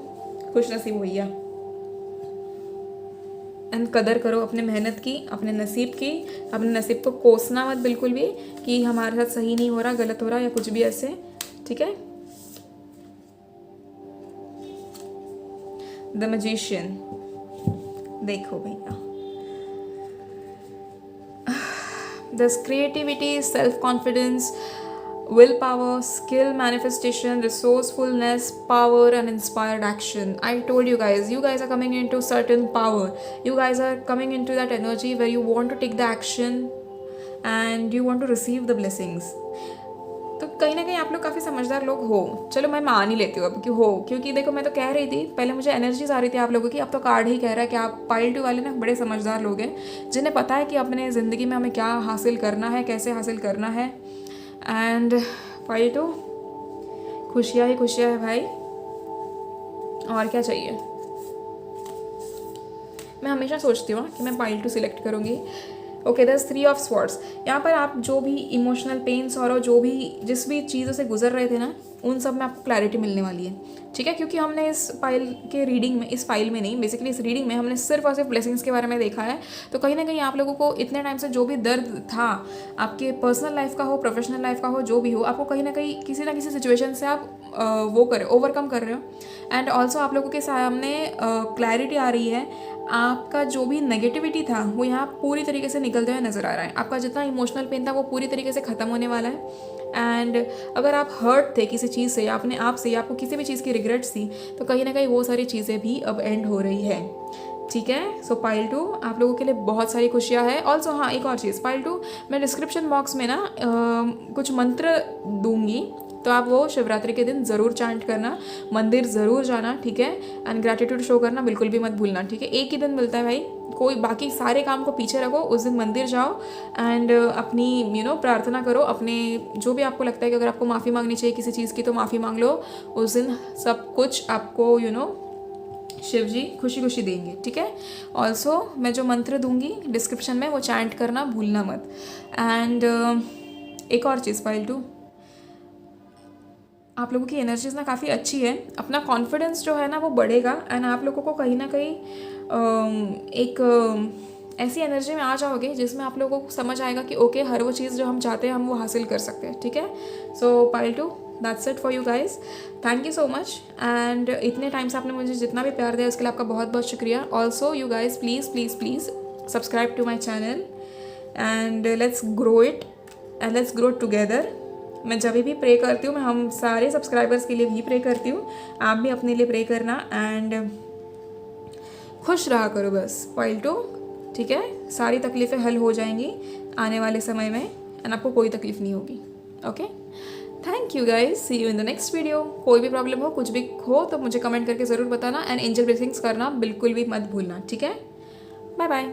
[SPEAKER 1] खुश नसीब भैया। एंड कदर करो अपने मेहनत की, अपने नसीब की। अपने नसीब को कोसना मत बिल्कुल भी कि हमारे साथ सही नहीं हो रहा, गलत हो रहा या कुछ भी ऐसे, ठीक है। द मैजिशियन, देखो भैया, this creativity, self confidence, willpower, skill manifestation, resourcefulness, power and inspired action. I told you guys are coming into certain power. You guys are coming into that energy where you want to take the action and you want to receive the blessings. तो कहीं ना कहीं आप लोग काफ़ी समझदार लोग हो, चलो मैं मान ही लेती हूँ अब कि हो, क्योंकि देखो मैं तो कह रही थी पहले, मुझे एनर्जीज आ रही थी आप लोगों की, अब तो कार्ड ही कह रहा है कि आप पाइल 2 वाले ना बड़े समझदार लोग हैं, जिन्हें पता है कि अपने ज़िंदगी में हमें क्या हासिल करना है, कैसे हासिल करना है। एंड पाइल 2, खुशियाँ ही खुशियाँ है भाई, और क्या चाहिए। मैं हमेशा सोचती हूँ कि मैं पाइल 2 सिलेक्ट करूँगी। Okay, that's 3 of swords. यहाँ पर आप जो भी इमोशनल पेन्स और जो भी जिस भी चीज़ों से गुजर रहे थे ना, उन सब में आपको क्लैरिटी मिलने वाली है, ठीक है। क्योंकि हमने इस फाइल के रीडिंग में, इस फाइल में नहीं, बेसिकली इस रीडिंग में हमने सिर्फ और सिर्फ ब्लेसिंग्स के बारे में देखा है। तो कहीं ना कहीं आप लोगों को इतने टाइम से जो भी दर्द था, आपके पर्सनल लाइफ का हो, प्रोफेशनल लाइफ का हो, जो भी हो, आपको कहीं ना किसी सिचुएशन से आप वो कर ओवरकम कर रहे हो। एंड ऑल्सो आप लोगों के सामने क्लैरिटी आ रही है, आपका जो भी नेगेटिविटी था वो यहाँ पूरी तरीके से निकलते हुए नज़र आ रहा है। आपका जितना इमोशनल पेन था वो पूरी तरीके से ख़त्म होने वाला है। एंड अगर आप हर्ट थे किसी चीज़ से, अपने आप से, या आपको किसी भी चीज़ की रिग्रेट्स थी, तो कहीं ना कहीं वो सारी चीज़ें भी अब एंड हो रही है, ठीक है। सो पाइल 2 आप लोगों के लिए बहुत सारी खुशियाँ हैं। ऑल्सो हाँ, एक और चीज़, पाइल 2 मैं डिस्क्रिप्शन बॉक्स में ना कुछ मंत्र दूंगी, तो आप वो शिवरात्रि के दिन ज़रूर चांट करना, मंदिर ज़रूर जाना, ठीक है। एंड ग्रैटिट्यूड शो करना बिल्कुल भी मत भूलना, ठीक है। एक ही दिन मिलता है भाई, कोई बाकी सारे काम को पीछे रखो, उस दिन मंदिर जाओ एंड अपनी प्रार्थना करो, अपने जो भी आपको लगता है कि अगर आपको माफ़ी मांगनी चाहिए किसी चीज़ की तो माफ़ी मांग लो। उस दिन सब कुछ आपको शिव जी खुशी खुशी देंगे, ठीक है। ऑल्सो मैं जो मंत्र दूंगी डिस्क्रिप्शन में, वो चैंट करना भूलना मत। एंड एक और चीज़, पाइल 2 आप लोगों की एनर्जीज ना काफ़ी अच्छी है, अपना कॉन्फिडेंस जो है ना वो बढ़ेगा। एंड आप लोगों को कहीं ना कहीं एक ऐसी एनर्जी में आ जाओगे जिसमें आप लोगों को समझ आएगा कि ओके, हर वो चीज़ जो हम चाहते हैं हम वो हासिल कर सकते हैं, ठीक है। So pile 2, that's it for you guys, thank you so much. And इतने टाइम से आपने मुझे जितना भी प्यार दिया उसके लिए आपका बहुत बहुत शुक्रिया। Also you guys please please please subscribe to my channel and let's grow it and let's grow together. मैं जब भी प्रे करती हूँ, मैं हम सारे सब्सक्राइबर्स के लिए भी प्रे करती हूँ, आप भी अपने लिए प्रे करना। एंड खुश रहा करो बस पाइल 2, ठीक है। सारी तकलीफ़ें हल हो जाएंगी आने वाले समय में एंड आपको कोई तकलीफ़ नहीं होगी, okay. Thank you guys, see you in the next video. कोई भी प्रॉब्लम हो, कुछ भी हो तो मुझे कमेंट करके ज़रूर बताना एंड एंजल ब्लेसिंग्स करना बिल्कुल भी मत भूलना, ठीक है। Bye bye.